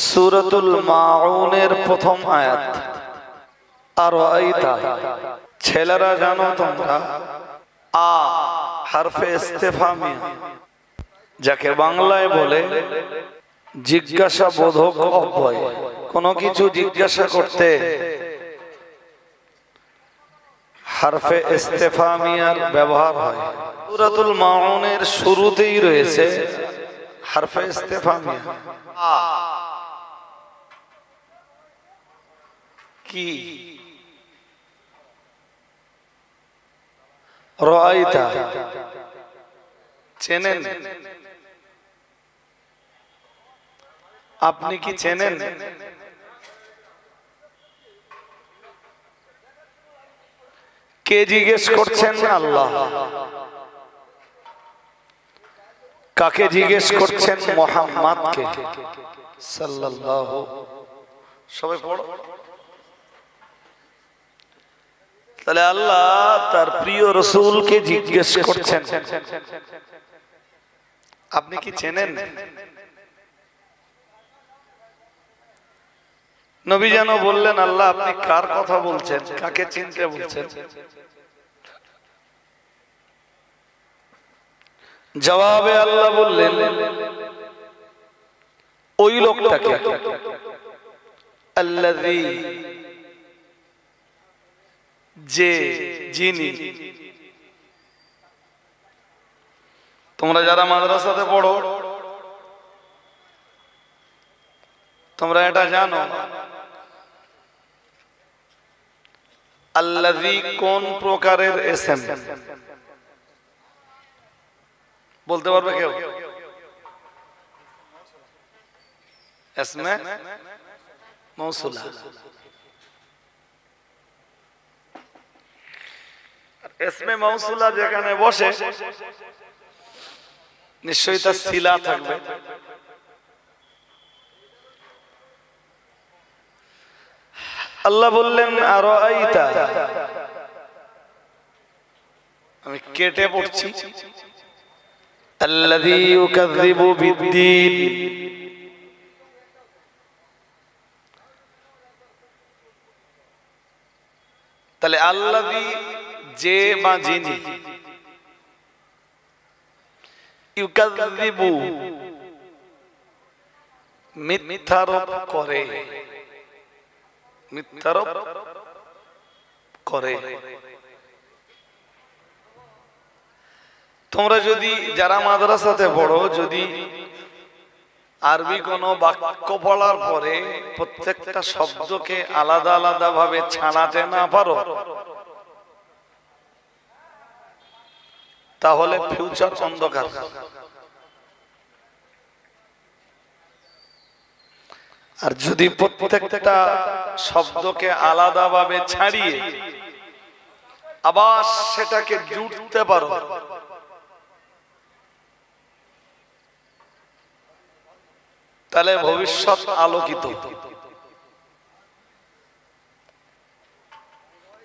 সূরাতুল মাউনের প্রথম আয়াত। আর আইতা, ছেলেরা জানো তোমরা, আ হারফে ইস্তেফামিয়া, যাকে বাংলায় বলে জিজ্ঞাসা বোধক অব্যয়। কোনো কিছু জিজ্ঞাসা করতে হারফে ইস্তেফামিয়ার ব্যবহার হয়। সূরাতুল মাউনের শুরুতেই রয়েছে হারফে ইস্তেফামিয়া। আ কি? রাআইতা, চেনেন? আপনি কি চেনেন? কে জিজ্ঞেস করছেন? আল্লাহ। কাকে জিজ্ঞেস করছেন? মুহাম্মদকে সাল্লাল্লাহু। সবাই পড়ো। তাহলে আল্লাহ তার প্রিয় রাসূলকে জিজ্ঞেস করছেন, আপনি কি চেনেন? নবী যেন বললেন, আল্লাহ আপনি কার কথা বলছেন, কাকে চিনতে বলছেন? জবাবে আল্লাহ বললেন, ওই লোকটাকে, আল্লাযী, যে, যিনি। তোমরা যারা মাদ্রাসাতে পড়ো তোমরা এটা জানো, আল্লাযী কোন প্রকারের ইসম? বলতে পারবে কেউ? ইসমে মৌসুলা। ইসমে মৌসুলা যেখানে বসে নিশ্চয়ই তার সিলা থাকবে। আল্লাহ বললেন, আরাআইতা, আমি কেটে পড়ছি, আল্লাযী ইউকাযযিবু বিদ্দীন, তাহলে আল্লাযী, যে বা যিনি, ইউকাযযিবু মিথ্যারোপ করে, মিথ্যারোপ করে। তোমরা যদি যারা মাদ্রাসাতে পড়ো, যদি আরবি কোনো বাক্য পড়ার পরে প্রত্যেকটা শব্দকে আলাদা আলাদা ভাবে ছাড়াতে না পারো, তাহলে ফিউচার অন্ধকার। আর যদি প্রত্যেকটা শব্দকে আলাদা ভাবে ছাড়িয়ে আবার সেটাকে জুড়তে পারো, তাহলে ভবিষ্যৎ আলোকিত।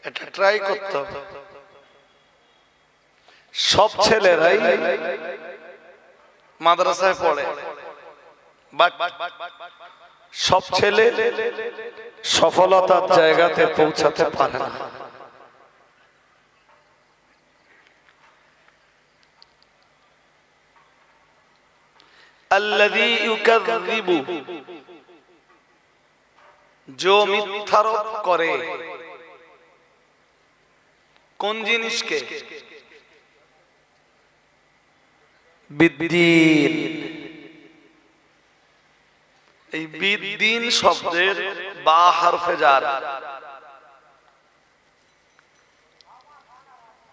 এটা ট্রাই করতে হবে। সব ছেলেরাই মাদ্রাসায় পড়ে, বাট সব ছেলে সফলতার জায়গাতে পৌঁছাতে পারে না। আল্লাযী ইউকাযযিবু, যে মিথ্যারোপ করে, কোন জিনিসকে? বিদ্দীন। এই বিদ্দীন শব্দের বা হরফে জার,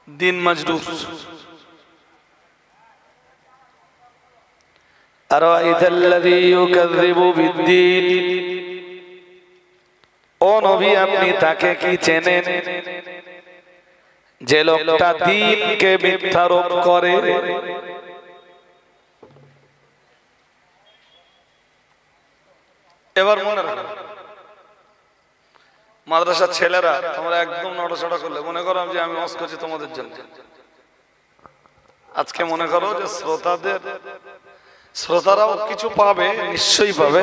দিন মজরুর। আরাআইতাল্লাযী ইউকাযযিবু বিদ্দীন, ও নবী আপনি তাকে কি চেনেন যে লোকটা দ্বীনকে মিথ্যারোপ করে? এবার মনে রাখো, মাদ্রাসার ছেলেরা তোমরা একদম নড়াচড়া করলে মনে করো যে আমি ওয়াজ করছি তোমাদের জন্য। আজকে মনে করো যে শ্রোতাদের শ্রোতারাও কিছু পাবে, নিশ্চয়ই পাবে।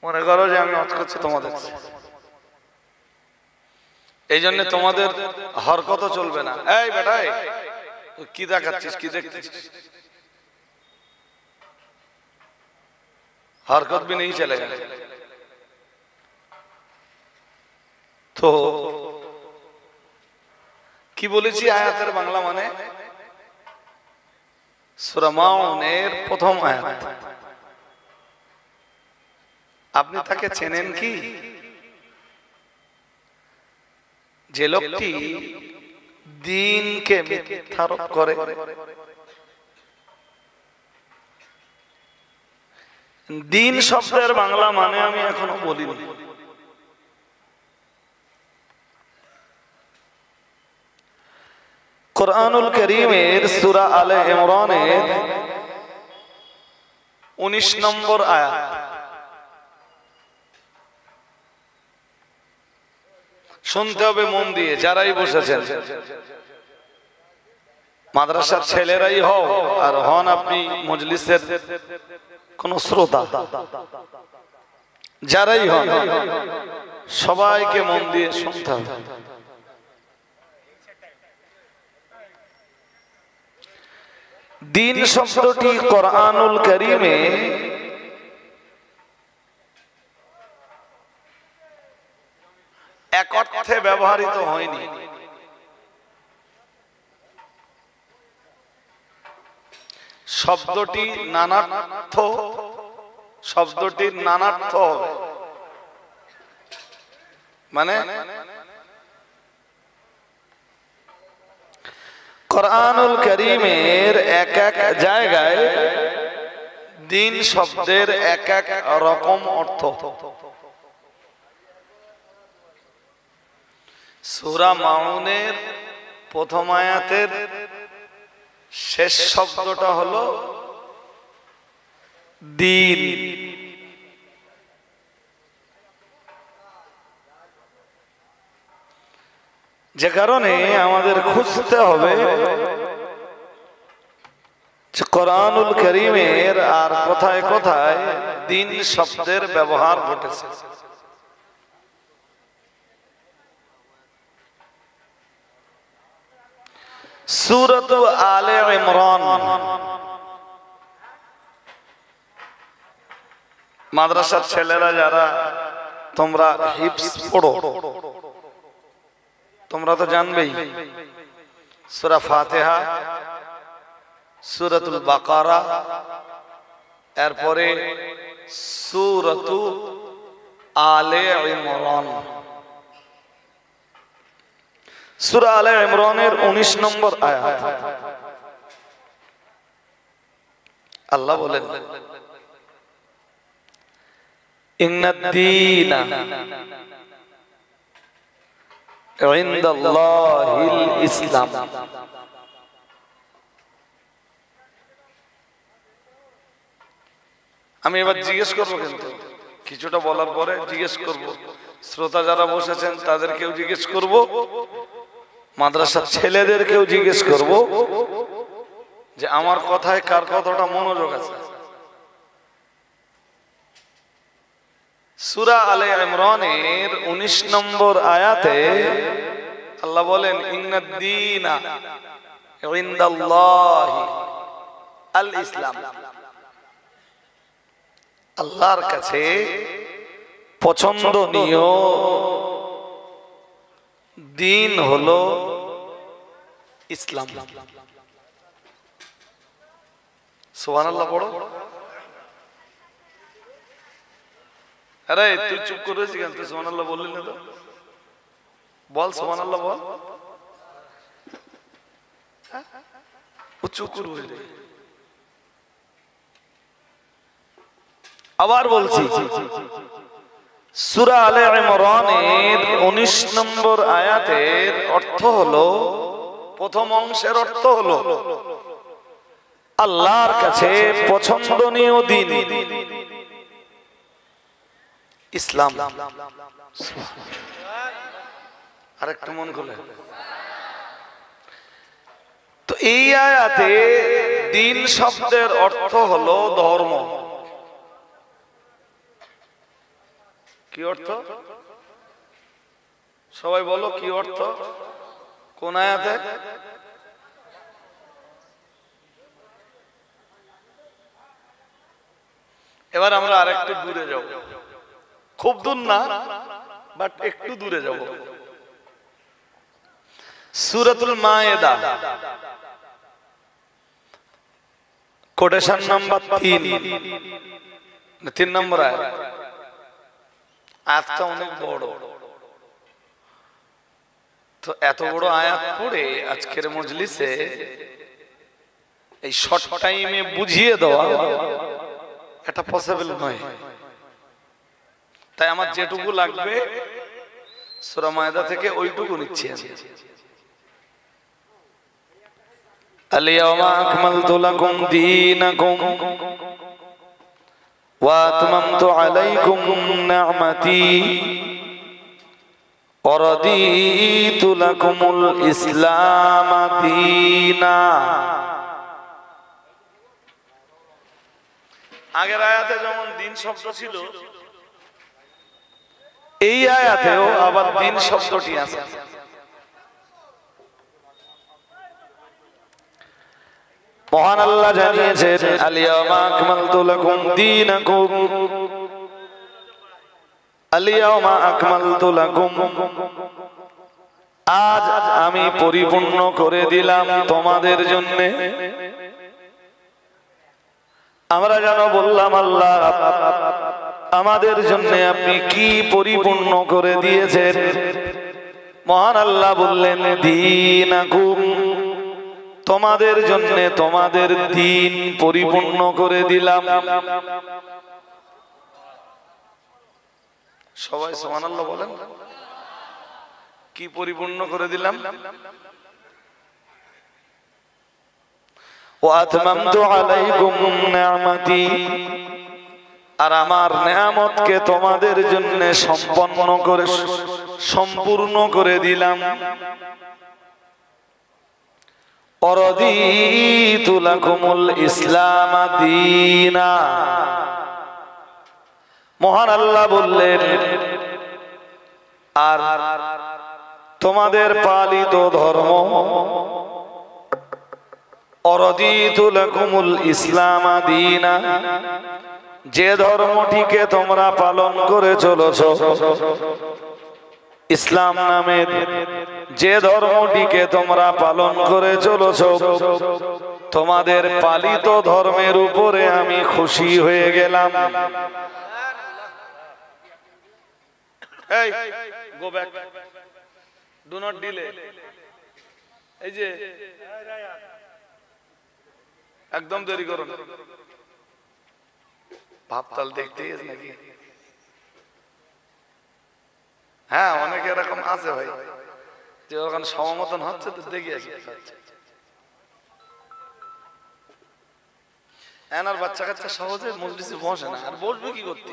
মনে করো যে আমি অত করছি তোমাদের, এই জন্য তোমাদের হরকত চলবে না। এই বেটাই কি দেখাচ্ছিস, কি দেখছিস, হরকত भी नहीं चलेगा। তো কি বলেছি আয়াতের বাংলা মানে? সূরা মাউনের প্রথম আয়াত। আপনি তাকে চেনেন কি? যে লোকটি দ্বীনকে মিথ্যারোপ করে, দ্বীন শব্দের বাংলা মানে আমি এখনো বলিনি। কুরআনুল কারীমের সূরা আলে ইমরানের 19 নম্বর আয়াত। শুনতে হবে মন দিয়ে, যারাই বসেছেন, মাদ্রাসার ছেলেরাই হও আর হন আপনি মজলিসের কোন শ্রোতা, যারাই হন সবাইকে মন দিয়ে শুনতে হবে। দ্বীন শব্দটি কুরআনুল কারীমে এক অর্থে ব্যবহৃত হয়নি। শব্দটি নানার্থ, শব্দটির নানার্থ হবে। মানে কুরআনুল কারীমের এক এক জায়গায় দ্বীন শব্দের এক এক রকম অর্থ। সূরা মাউনের প্রথম আয়াতের শেষ শব্দটা হলো দ্বীন। যে কারণে আমাদের খুঁজতে হবে যে কুরআনুল কারীমের আর কোথায় কোথায় দ্বীন শব্দের ব্যবহার ঘটেছে। সূরাত আলে ইমরান, মাদ্রাসার ছেলেরা যারা তোমরা হিফজ পড়ো, তোমরা তো জানবেই সূরা ফাতিহা, সূরাতুল বাকারা, এরপরে সূরাতু আলে ইমরান। সূরা আলে ইমরানের 19 নম্বর আয়াত আল্লাহ বলেন, ইন্নাদ-দীনা ইনদাল্লাহিল ইসলাম। আমি এবার জিজ্ঞেস করবো, কিন্তু কিছুটা বলার পরে জিজ্ঞেস করব, শ্রোতা যারা বসেছেন তাদেরকেও জিজ্ঞেস করব, মাদ্রাসার ছেলেদেরকেও জিজ্ঞেস করব যে আমার কথায় কার কতটা মনোযোগ আছে। সূরা আলে ইমরানের 19 নম্বর আয়াতে আল্লাহ বলেন, ইন্নাদ-দীনা ইনদাল্লাহি আল ইসলাম। আল্লাহর কাছে পছন্দনীয় দ্বীন হলো ইসলাম। সুবহানাল্লাহ পড়ো। আরে তুই চুপ করেছিস কেন? তুই সুবহানাল্লাহ বললি না তো, বল সুবহানাল্লাহ বল। ও চুপ করবে। আবার বলছি, সূরা আলে ইমরানের 19 নম্বর আয়াতের অর্থ হলো, প্রথম অংশের অর্থ হলো আল্লাহর কাছে পছন্দনীয় দ্বীন ইসলাম। আরেকটু মন খুলে। তো এই আয়াতে দিন শব্দের অর্থ হলো ধর্ম। কি অর্থ? সবাই বলো কি অর্থ? কোন আয়াতে? এবার আমরা আরেকটু দূরে যাব, খুব দূর না, বাট একটু দূরে যাব। সূরাতুল মায়েদা, কোটেশন নাম্বার 3 নম্বর আয়াত। আয়াতটা অনেক বড়, তো এত বড় আয়াত পড়ে আজকের মজলিসে এই শর্ট টাইমে বুঝিয়ে দেওয়া এটা পসিবল নয়। তাই আমার যেটুকু লাগবে সূরা মায়েদা থেকে ওইটুকু নিচ্ছি আমি। আল-ইয়াওমা আকমালতু লাকুম দীনাকুম ওয়া আতমামতু আলাইকুম নি'মাতি ওয়া রাদিতু লাকুমুল ইসলাম দীনা। আগের আয়াতে যেমন দিন শব্দ ছিল, এই আয়াতেও আবার দিন শব্দটি আছে। মহান আল্লাহ জানিয়েছেন আল-ইয়াওমা আকমালতু লাকুম দীনাকুম, আল-ইয়াওমা আকমালতু লাকুম, আজ আমি পরিপূর্ণ করে দিলাম তোমাদের জন্য। আমরা যেন বললাম আল্লাহ আমাদের জন্য আপনি কি পরিপূর্ণ করে দিয়েছেন? মহান আল্লাহ বললেন দীনাকুম, তোমাদের জন্য তোমাদের দিন পরিপূর্ণ করে দিলাম। সবাই সুবহানাল্লাহ বলেন। কি পরিপূর্ণ করে দিলাম? ওয়া আতমামতু আলাইকুম নি'মাতি, আর আমার নেয়ামতকে তোমাদের জন্য সম্পূর্ণ করে দিলাম। ওয়া রাদিতু লাকুমুল ইসলাম দীনা, মহান আল্লাহ বললেন আর তোমাদের পালিত ধর্ম, ওয়া রাদিতু লাকুমুল ইসলাম দীনা, যে ধর্মটিকে তোমরা পালন করে চলেছো, ইসলাম নামের যে ধর্মটিকে তোমরা পালন করে চলেছো, তোমাদের পালিত ধর্মের উপরে আমি খুশি হয়ে গেলাম। এই go back, do not delay. এই যে একদম দেরি করো না, ভাবতাল দেখতেই নাকি? হ্যাঁ, অনেকে এরকম আছে ভাই, যে ওখানে সমমতন হচ্ছে তো দেখি আসি। এনার বাচ্চা কাচ্চা সহজে মজলিসে বসে না, আর বসবে কি করতে?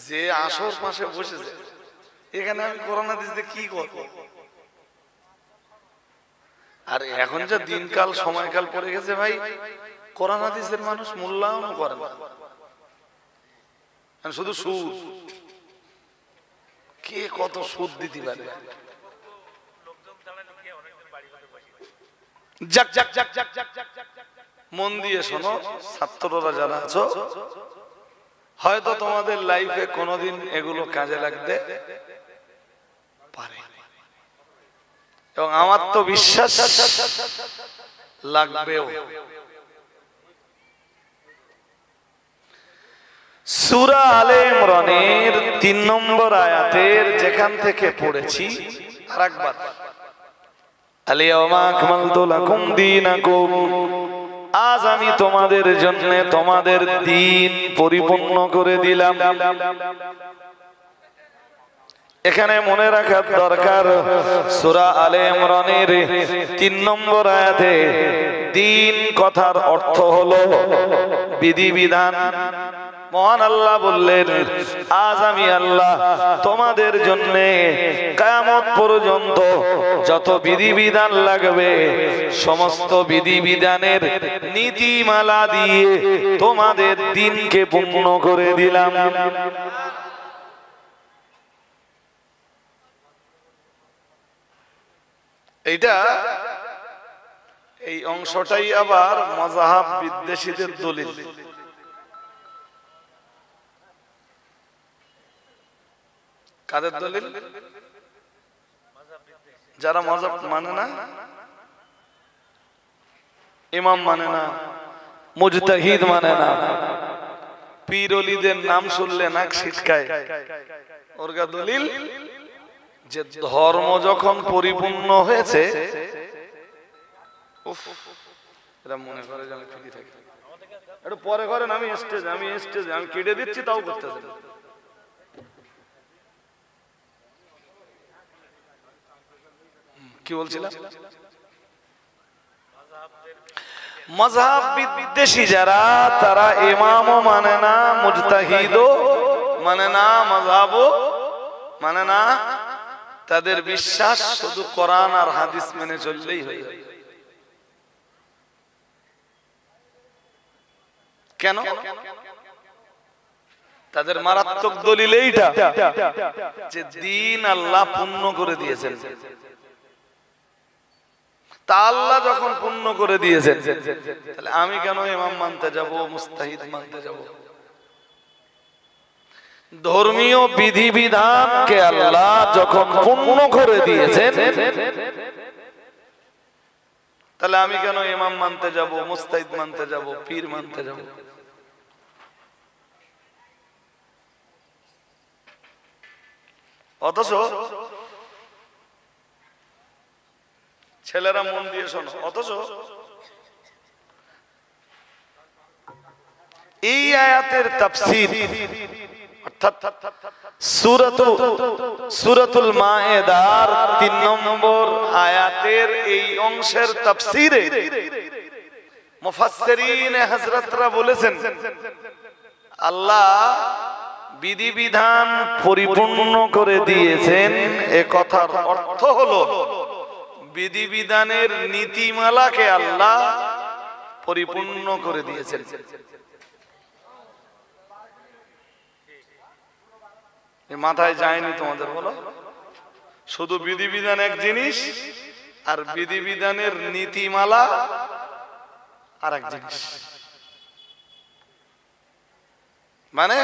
যে আসর পাশে বসেছে, এখানে আমি করোনা দিতে কি করব? আর এখন যে দিনকাল সময়কাল পড়ে গেছে ভাই, কোরআন হাদিসের মানুষ মূল্যায়ন করে না, শুধু সুদ। কে কত সুদ দিতে পারে? মন দিয়ে শোনো, ছাত্ররা যারা আছো, হয়তো তোমাদের লাইফে কোনোদিন এগুলো কাজে লাগতে পারে, এবং আমার তো বিশ্বাস লাগবেও। সূরা আলে ইমরানের 3 নম্বর আয়াতের যেখান থেকে পড়েছি আরেকবার, আল-ইয়াওমা আকমালতু লাকুম দীনাকুম, আজ আমি তোমাদের জন্য তোমাদের দিন পরিপূর্ণ করে দিলাম। এখানে মনে রাখার দরকার, সূরা আলে ইমরানের 3 নম্বর আয়াতে দিন কথার অর্থ হলো বিধিবিধান, মহান আল্লাহ বললেন, আজ আমি আল্লাহ তোমাদের জন্য কিয়ামত পর্যন্ত যত বিধিবিধান লাগবে সমস্ত বিধিবিধানের নীতিমালা দিয়ে তোমাদের দিনকে পূর্ণ করে দিলাম। এইটা এই অংশটাই আবার মাযহাব বিদ্বেষীদের দলিল। কাদের দলিল? যারা মাযহাব মানে না, ইমাম মানে না, মুজতাহিদ মানে না, পীর ওলিদের নাম শুনলে নাক ছিটকায়, ওরগা দলিল যে ধর্ম যখন পরিপূর্ণ হয়েছে, এরা মনে করে যে আমি ফ্রি থাকি, একটু পরে করেন, আমি স্টেজে আমি কেটে দিচ্ছি তাও করতেছেন। কি বলছিলাম? মাযহাব বিদ্বেষী যারা, তারা ইমামও মানে না, মুজতাহিদও মানে না, মাযহাবও মানে না, তাদের বিশ্বাস শুধু কোরআন আর হাদিস মেনে চললেই হয়ে যাবে। কেন? তাদের মারাত্মক দলিল এইটা যে দিন আল্লাহ পূর্ণ করে দিয়েছেন। তা আল্লাহ যখন পূর্ণ করে দিয়েছেন, তাহলে আমি কেন ইমাম মানতে যাব, মুস্তাহিদ মানতে যাব? ধর্মীয় বিধিবিধানকে আল্লাহ যখন পূর্ণ করে দিয়েছেন, তাহলে আমি কেন ইমাম মানতে যাব, মুস্তাহিদ মানতে যাব, পীর মানতে যাব? অথচ ছেলেরা মন দিয়ে শোনো, অথচ এই আয়াতের তাফসীর অর্থাৎ সূরাতুল মায়েদার ৩ নম্বর আয়াতের এই অংশের তাফসীরে মুফাসসিরিন হযরতরা বলেছেন, আল্লাহ বিধিবিধান পরিপূর্ণ করে দিয়েছেন, এ কথার অর্থ হলো বিধিবিধানের নীতিমালাকে আল্লাহ পরিপূর্ণ করে দিয়েছেন। মাথায় যায়নি তোমাদের? বলো, শুধু বিধিবিধান এক জিনিস আর বিধিবিধানের নীতিমালা আর এক জিনিস। মানে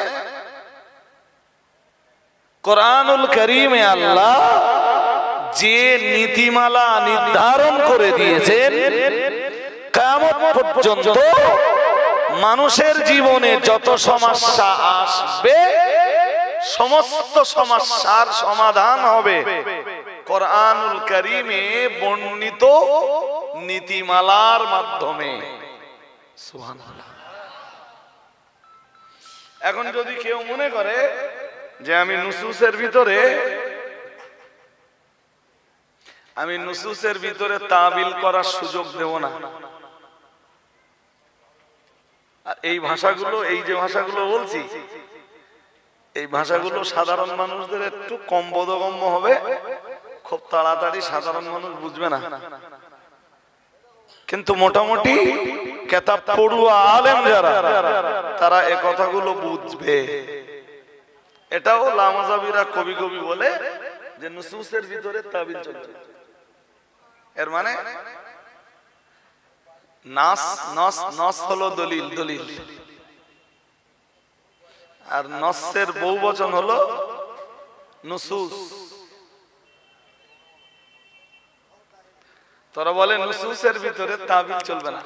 কোরআনুল কারীমে আল্লাহ যে নীতিমালা নির্ধারণ করে দিয়েছেন, কিয়ামত পর্যন্ত মানুষের জীবনে যত সমস্যা আসবে সমস্ত সমস্যার সমাধান হবে কোরআনুল কারীমে বর্ণিত নীতিমালার মাধ্যমে। সুবহানাল্লাহ। এখন যদি কেউ মনে করে যে আমি নুসুসের ভিতরে তাবিল করার সুযোগ দেব না, আর এই ভাষাগুলো, এই যে ভাষাগুলো বলছি, এই ভাষাগুলো সাধারণ মানুষদের একটু কম বোধগম্য হবে, খুব তাড়াতাড়ি সাধারণ মানুষ বুঝবে না, কিন্তু মোটামুটি কিতাব পড়ুয়া আলেম যারা, তারা এই কথাগুলো বুঝবে। এটাও লামাজাবিরা কবি কবি বলে যে নুসুসের ভিতরে তাবিল চলবে। এর মানে নাস হলো দলিল, আর নসের বহুবচন হলো নুসুস। তোরা বলে নুসুসের ভিতরে তাবিল চলবে না,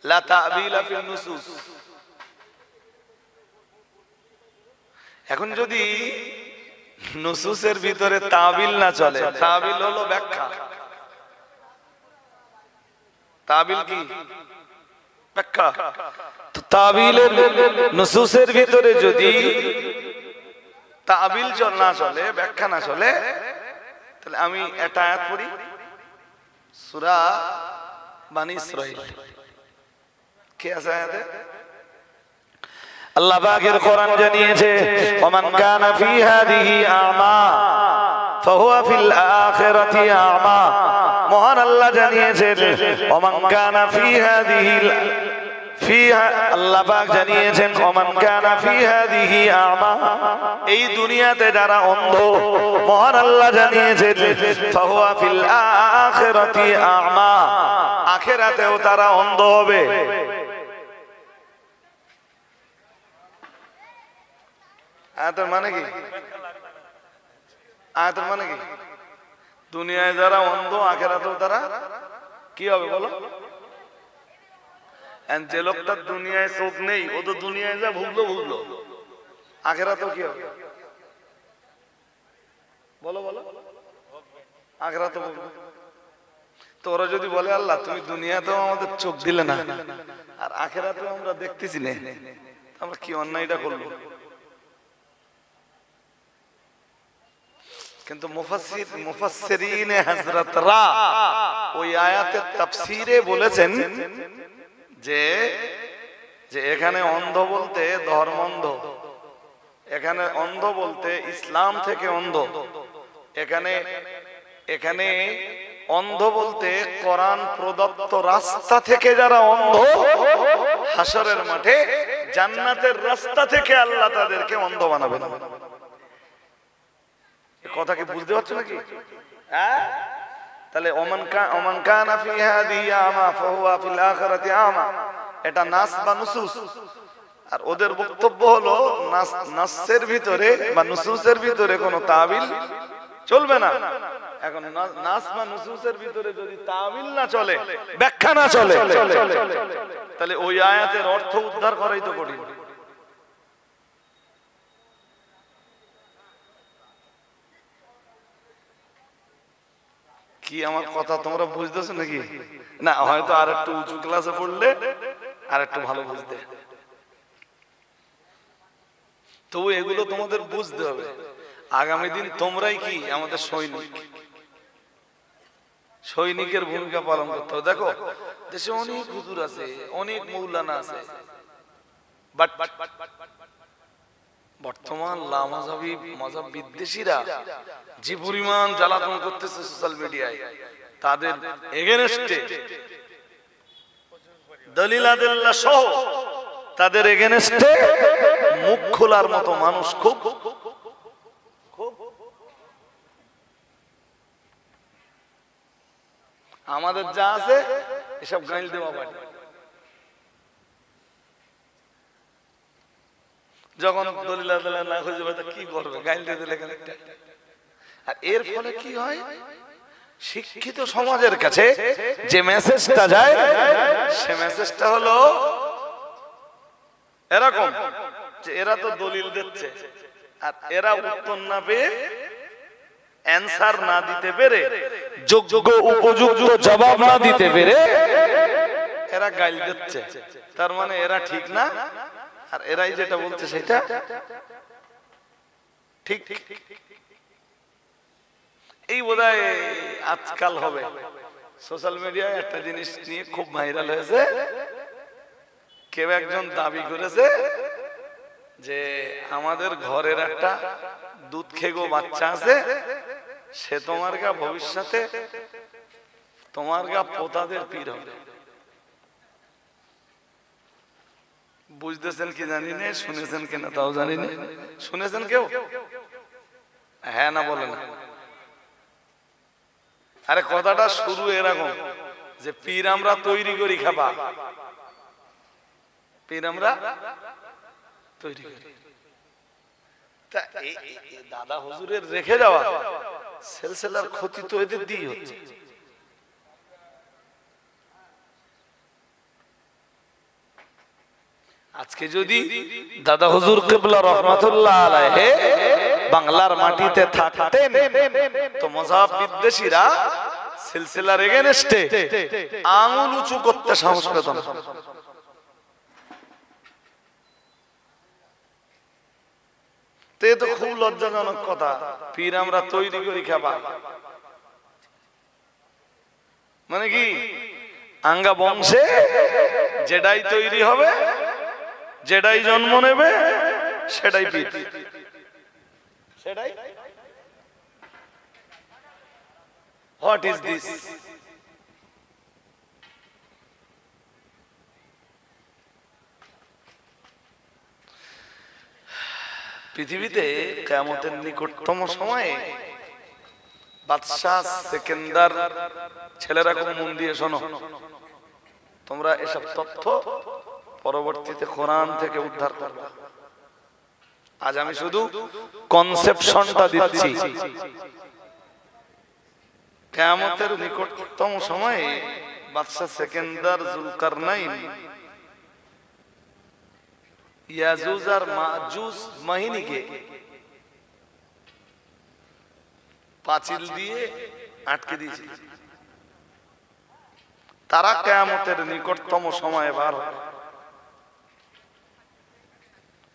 লা তাবিলা ফিন নুসুস। এখন যদি নুসুসের ভিতরে তাবিল না চলে, তাবিল হলো ব্যাখ্যা, তাবিল কি? ব্যাখ্যা। তো তাবিলের নুসুসের ভিতরে যদি তাবিল না চলে, ব্যাখ্যা না চলে, তাহলে আমি একটা আয়াত পড়ি, সূরা বানী ইসরাঈল, কি আছে আয়াতে? আল্লাহ পাকের কোরআন জানিয়েছে ওমান কানা ফি হাদিহি আমা ফাহুয়া ফিল আখিরাতি আমা। মহান আল্লাহ জানিয়েছেন ওমান কানা ফি হাদিহি আল্লাহ পাক জানিয়েছেন ওমান কানা ফি হাদিহি আমা, এই দুনিয়াতে যারা অন্ধ মহান আল্লাহ জানিয়েছেন ফাহুয়া ফিল আখিরাতি আমা, আখিরাতেও তারা অন্ধ হবে। আয়াতের মানে কি? আয়াতের মানে কি? দুনিয়ায় যারা অন্ধ আখিরাতেও তারা কি হবে বলো? যে লোকটার দুনিয়ায় চোখ নেই ও তো দুনিয়ায় যা ভুগলো আখিরাতেও কি হবে বলো বলো? আখিরাতেও ভুগবে। তো ওরা যদি বলে আল্লাহ তুমি দুনিয়াতেও আমাদের চোখ দিলে না আর আখিরাতেও আমরা দেখতেছি না, আমরা কি অন্যায়টা করলো? কিন্তু মুফাসসিরিনে হযরতরা ওই আয়াতের তাফসীরে বলেছেন যে এখানে অন্ধ বলতে ধর্ম অন্ধ, এখানে অন্ধ বলতে ইসলাম থেকে অন্ধ, এখানে অন্ধ বলতে কোরআন প্রদত্ত রাস্তা থেকে যারা অন্ধ, হাসরের মাঠে জান্নাতের রাস্তা থেকে আল্লাহ তাদেরকে অন্ধ বানাবেন। কথা কি বুঝতে পারছো নাকি? তাহলে ওমান কানা ফি হাদিহি আমা ফাহুয়া ফিল আখিরাতি আমা, এটা নাস বা নুসুস। আর ওদের বক্তব্য হলো নাসের ভিতরে বা নুসুসের ভিতরে কোনো তাবিল চলবে না। এখন নাস বা নুসুসের ভিতরে যদি তাবিল না চলে, ব্যাখ্যা না চলে, তাহলে ওই আয়াতের অর্থ উদ্ধার করাই তো কঠিন। কি আমার কথা তোমরা বুঝতেছো নাকি? না হয়তো আর একটু উঁচু ক্লাসে পড়লে আর একটু ভালো বুঝতে। তবু এগুলো তোমাদের বুঝতে হবে। আগামী দিন তোমরাই কি আমাদের সৈনিকের ভূমিকা পালন করতে হবে। দেখো দেশে অনেক হুজুর আছে, অনেক মৌলানা আছে, বাট বর্তমান লামাযাবি মাযহাব বিদ্বেষীরা যে পরিমাণ জ্বালাতন করতেছে সোশ্যাল মিডিয়ায়, তাদের এগেনস্টে দলিল আদিল্লাহ সহ তাদের এগেনস্টে মুখ খোলার মতো মানুষ খুব। আমাদের যা আছে এসব গাইল দেওয়া বাড়ি। যখন দলিল আদিল্লাহ না খুঁজে পায় কি করবে? গাইল দিয়ে দিলে কেন? আর এর ফলে কি হয়? শিক্ষিত সমাজের কাছে যে মেসেজটা যায় সে মেসেজটা হলো এরকম যে এরা তো দলিল দিচ্ছে, আর এরা উত্তর না পেয়ে, অ্যানসার না দিতে পেরে, যোগ্য উপযুক্ত জবাব না দিতে পেরে এরা গাইল দিচ্ছে। তার মানে এরা ঠিক না, আর এরাই যেটা বলছে সেটা ঠিক। এই বোধহয় আজকাল হবে। সোশ্যাল মিডিয়ায় একটা জিনিস নিয়ে খুব ভাইরাল হয়েছে। কেউ একজন দাবি করেছে যে আমাদের ঘরের একটা দুধ খেগো বাচ্চা আছে, সে তোমার গা ভবিষ্যতে তোমার গা পোতাদের পীর হবে। বুঝতেছেন কি জানি না, শুনেছেন কিনা তাও জানি না। শুনেছেন কেউ? হ্যাঁ না বলে না। আরে কথাটা শুরু এরকম যে পীর আমরা তৈরি করি খাবা, পীর আমরা তৈরি করি। তা দাদা হুজুরের রেখে যাওয়া সিলসিলার ক্ষতি তো এদের দিয়ে হচ্ছে। আজকে যদি দাদা হুজুর কিবলা রহমাতুল্লাহ আলাইহি বাংলার মাটিতে থাকতেন তো মাযহাব বিদ্বেষীরা সিলসিলার এগেনস্টে আঙুল উঁচু করতে সাহস পেত না। তো খুব লজ্জাজনক কথা, পীর আমরা তৈরি করি খাবা মানে কি? আঙ্গা বংশে যেটাই তৈরি হবে, যেটাই জন্ম নেবে, সেটাই পিত, সেটাই। What is this? পৃথিবীতে কিয়ামতের নিকটতম সময়ে বাদশাহ সেকেন্দার, ছেলেরা খুব মন দিয়ে শোনো, তোমরা এসব তথ্য পরবর্তীতে কোরআন থেকে উদ্ধার করবে। আজ আমি শুধু কনসেপশনটা দিচ্ছি। কিয়ামতের নিকটতম সময়ে বাদশাহ সেকেন্দার জুলকারনাইন ইয়াজুজ আর মাজুজ বাহিনীকে পাঁচিল দিয়ে আটকে দিয়েছে। তারা কিয়ামতের নিকটতম সময়ে বার হবে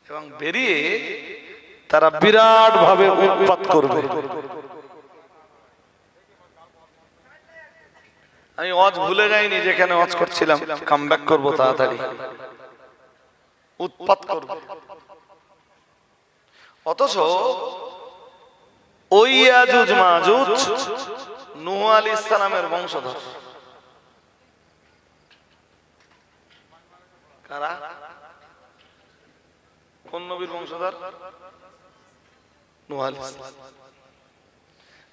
এবং বেরিয়ে তারা বিরাট ভাবে উৎপাত করবে। আমি ওয়াজ ভুলে যাইনি, যেখানে ওয়াজ করছিলাম, কাম ব্যাক করবো তাড়াতাড়ি। উৎপাত করবে, অথচ ওই ইয়াজুজ মাজুজ নূহ আলাইহিস সালামের বংশধর। কারা? কোন নবীর বংশধর? নূহ আলাইহিস সালাম।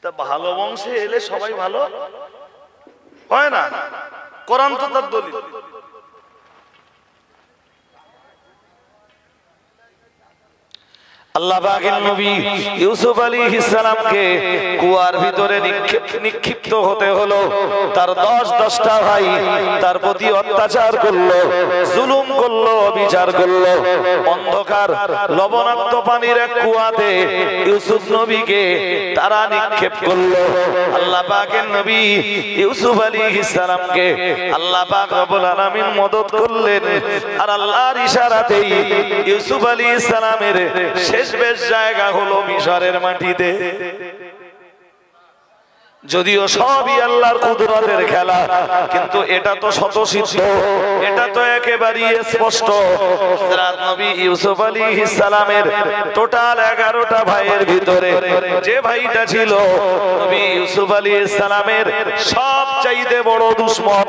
তা ভালো বংশে এলে সবাই ভালো হয় না? কোরআন তো তার দলিল। আল্লাহ পাকের নবী ইউসুফ আলাইহিস সালামকে কুয়ার ভিতরে নিক্ষিপ্ত হতে হলো। তার 10টা ভাই তার প্রতি অত্যাচার করলো, জুলুম করলো, অবিচার করলো। অন্ধকার লবণাক্ত পানির এক কুয়াতে ইউসুফ নবীকে তারা নিক্ষেপ করলো। আল্লাহ পাকের নবী ইউসুফ আলাইহিস সালামকে আল্লাহ পাক রব্বুল আলামিন মদদ করলেন। আর আল্লাহর ইশারাতেই ইউসুফ আলাইহিস সালামের শেষ বেশ জায়গা হলো মিশরের মাটিতে। যদিও সবই আল্লাহর কুদরতের খেলা, কিন্তু এটা তো স্বতঃসিদ্ধ, এটা তো একেবারেই স্পষ্ট। হযরত নবী ইউসুফ আলাইহিস সালামের টোটাল 11টা ভাইয়ের ভিতরে যে ভাইটা ছিল নবী ইউসুফ আলাইহিস সালামের সবচাইতে বড় দুশমন,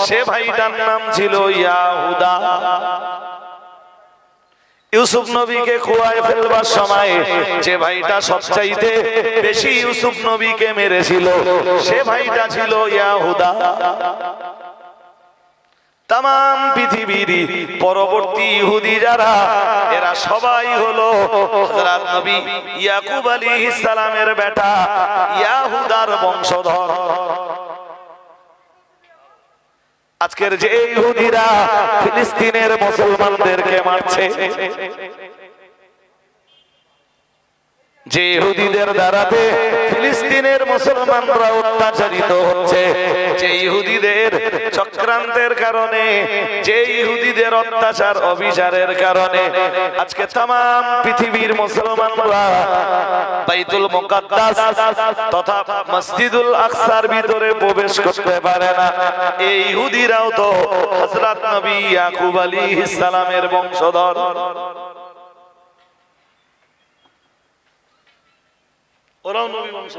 সে ভাইটার নাম ছিল ইয়াহুদা। ইউসুফ নবীকে কুয়ায় ফেলবার সময় যে ভাইটা সবচাইতে বেশি ইউসুফ নবীকে মেরেছিল, সে ভাইটা ছিল ইয়াহুদা। তাম পৃথিবীর পরবর্তী ইহুদি যারা, এরা সবাই হলো হযরত নবী ইয়াকুব আলাইহিস সালামের বেটা ইয়াহুদার বংশধর। আজকের যে ইহুদিরা ফিলিস্তিনের মুসলমানদেরকে মারছে, যে ইহুদিদের দ্বারাতে ফিলিস্তিনের মুসলমানরা অত্যাচারিত হচ্ছে, যে ইহুদিদের চক্রান্তের কারণে, যে ইহুদিদের অত্যাচার অবিচারের কারণে আজকে তাম পৃথিবীর মুসলমানরা বাইতুল মুকাদ্দাস তথা মসজিদুল আকসার ভিতরে প্রবেশ করতে পারে না। এই ইহুদিরাও তো হযরত নবী ইয়াকুব আলাইহিস সালামের বংশধর। ওরাও নবী বংশ,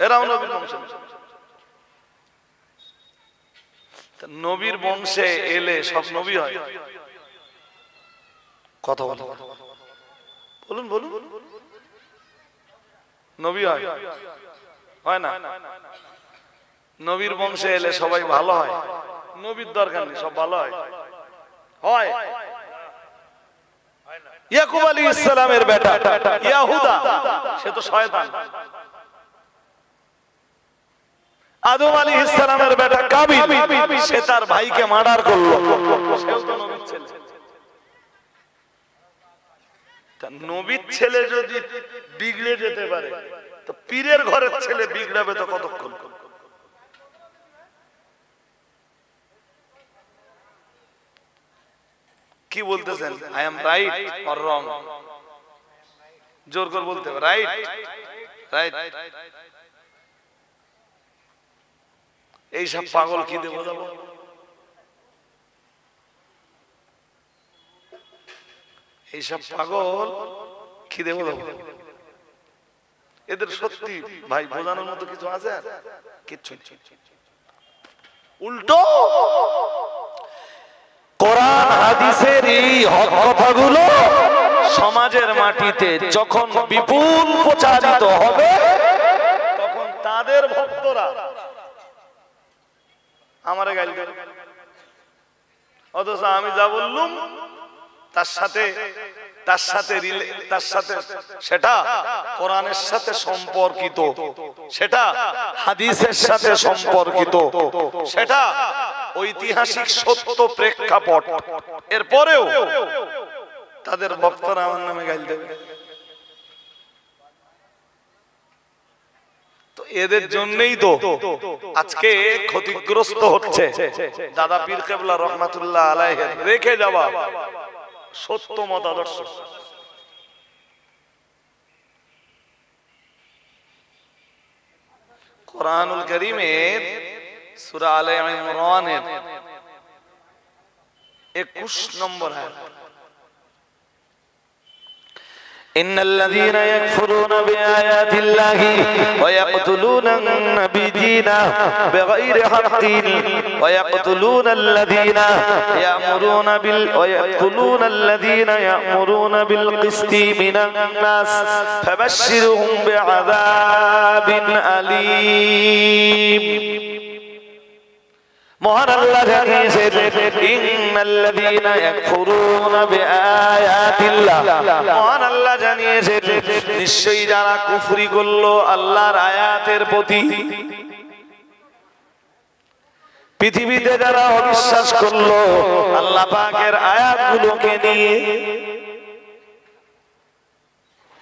এরাও নবীর বংশ। নবীর বংশে এলে সব নবী হয়? কথা বলুন, বলুন বলুন, নবী হয়? হয় না? নবীর বংশে এলে সবাই ভালো হয়? নবীর দরকার নেই, সব ভালো হয়? হয়? ইয়াকুব আলাইহিস সালামের বেটা ইয়াহুদা, সে তো শয়তান। আদম আলাইহিস সালামের বেটা কাবিল, সে তার ভাইকে মার্ডার করলো, সেও তো নবীর ছেলে। তা নবীর ছেলে যদি বিগড়ে যেতে পারে, তো পীরের ঘরের ছেলে বিগড়াবে তো কতক্ষণ? কি বলতেছেন? I am right or wrong? জোর করে বলতে হবে, রাইট রাইট। এইসব পাগল কি দেবো যাবো? এইসব পাগল কি দেবো যাবো? এদের সত্যি ভাই বোঝানোর মতো কিছু আছে? আর কিচ্ছু উল্টো কোরআন হাদিসের এই হক কথাগুলো সমাজের মাটিতে যখন বিপুল প্রচারিত হবে তখন তাদের ভক্তরা আমারে গালি দেবে। অথচ আমি যা বললুম তার সাথে সেটা কোরআনের সাথে সম্পর্কিত, সেটা হাদিসের সাথে সম্পর্কিত, সেটা ঐতিহাসিক সত্য প্রেক্ষাপট। এরপরেও তাদের ভক্তরা আমার নামে গালি দেবে। তো এদের জন্যই তো আজকে ক্ষতিগ্রস্ত হচ্ছে দাদা পীর কেবলা রহমাতুল্লাহ আলাইহি রেখে যাওয়া সত্য মতাদর্শ। কুরআনুল কারীমের সূরা আলে ইমরানের 21 নম্বর আয়াত, إن الذين يكفرون بآيات الله ويقتلون النبيين بغير حق ويقتلون الذين يأمرون بالقسط من الناس فبشرهم بعذاب أليم। মহান আল্লাহ জানিয়েছেন ইন্নাল্লাযীনা ইয়াকফুরুনা বিআয়াতিল্লাহ, মহান আল্লাহ জানিয়েছেন নিশ্চয়ই যারা কুফরি করলো আল্লাহর আয়াতের প্রতি, পৃথিবীতে যারা অবিশ্বাস করলো আল্লাহ পাকের আয়াতগুলোকে নিয়ে,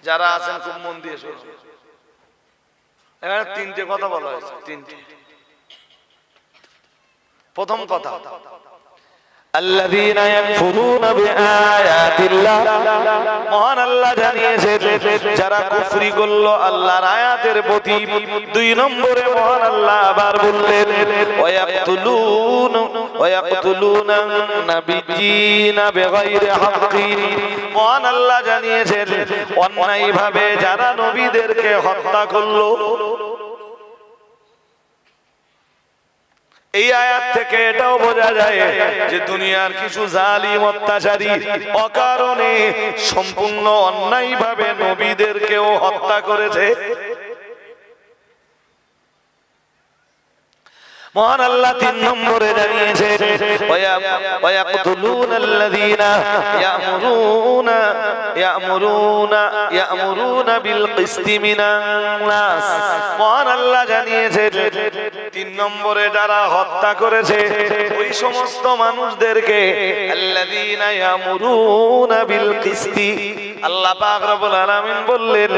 যারা আছেন খুব মন দিয়ে শুনুন। এখানে তিনটে কথা বলা হয়েছে, তিনটে। প্রথম কথা আল্লাযীনা ইয়াকফুরুনা বিআয়াতিল্লাহ, মহান আল্লাহ জানিয়েছেন যারা কুফরি করলো আল্লাহর আয়াতের প্রতি। দুই নম্বরে মহান আল্লাহ আবার বললেন ওয়ায়াকতুলুনা নাবিয়্যিনা বিগাইরি হাক্কিন, মহান আল্লাহ জানিয়েছেন অন্যায়ভাবে যারা নবীদেরকে হত্যা করলো। এই আয়াত থেকে এটাও বোঝা যায় যে দুনিয়ার কিছু জালিম অত্যাচারী অকারণে সম্পূর্ণ অন্যায়ভাবে নবীদেরকেও হত্যা করেছে। মহান আল্লাহ তিন নম্বরে জানিয়েছে ওয়ায়াকতুলুনাল্লাযীনা ইয়া'মুরুনা বিল কিসতি মিনান নাস, মহান আল্লাহ জানিয়েছে তিন নম্বরে যারা হত্যা করেছে ওই সমস্ত মানুষদেরকে আল্লাযীনা ইয়া'মুরুনা বিল কিসতি, আল্লাহ পাক রব্বুল আলামিন বললেন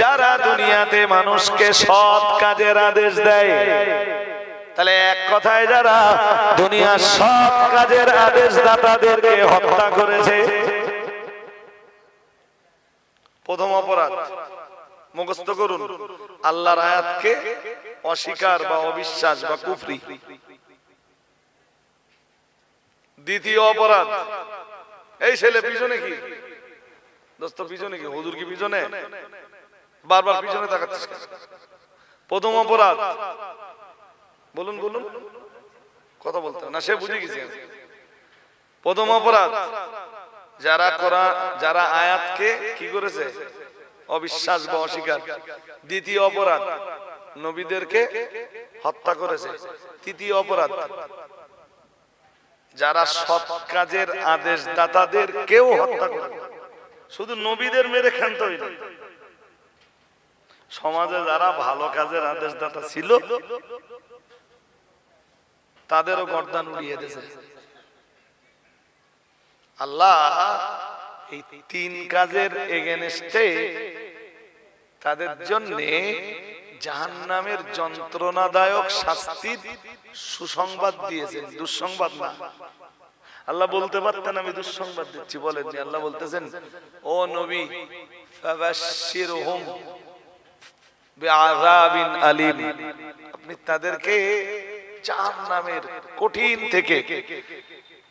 যারা দুনিয়াতে মানুষকে সৎ কাজের আদেশ দেয়। তাহলে এক কথায় যারা দুনিয়ার সৎ কাজের আদেশদাতাদেরকে হত্যা করেছে, প্রথম অপরাধ মুখস্থ করুন, আল্লাহর আয়াতকে অস্বীকার বা অবিশ্বাস বা কুফরি। দ্বিতীয় অপরাধ, এই ছেলে পিছনে কি দোস্ত, পিছনে কি হুজুর, কি পিছনে বারবার পিছনে তাকাচ্ছিস? প্রথম অপরাধ বলুন বলুন, কথা বলতে না, সে বুঝে গেছে। প্রথম অপরাধ যারা আয়াতকে কি করেছে, অবিশ্বাস বা অস্বীকার। দ্বিতীয় অপরাধ নবীদেরকে হত্যা করেছে। তৃতীয় অপরাধ যারা সৎ কাজের আদেশদাতাদের কেউ হত্যা করে। শুধু নবীদের মেরে ক্ষান্ত হইল, সমাজে যারা ভালো কাজের আদেশদাতা ছিল তাদেরও গর্দান উড়িয়ে দিয়েছে। আল্লাহ এই তিন কাজের এগেনস্টে তাদের জন্য জাহান্নামের যন্ত্রণাদায়ক শাস্তির সুসংবাদ দিয়েছেন, দুঃসংবাদ না। আল্লাহ বলতে পারতেন আমি দুঃসংবাদ দিচ্ছি, বলেননি। আল্লাহ বলতেছেন ও নবী ফাবাশশিরহুম বিআযাবিন আলীম, আপনি তাদেরকে জাহান্নামের কঠিন থেকে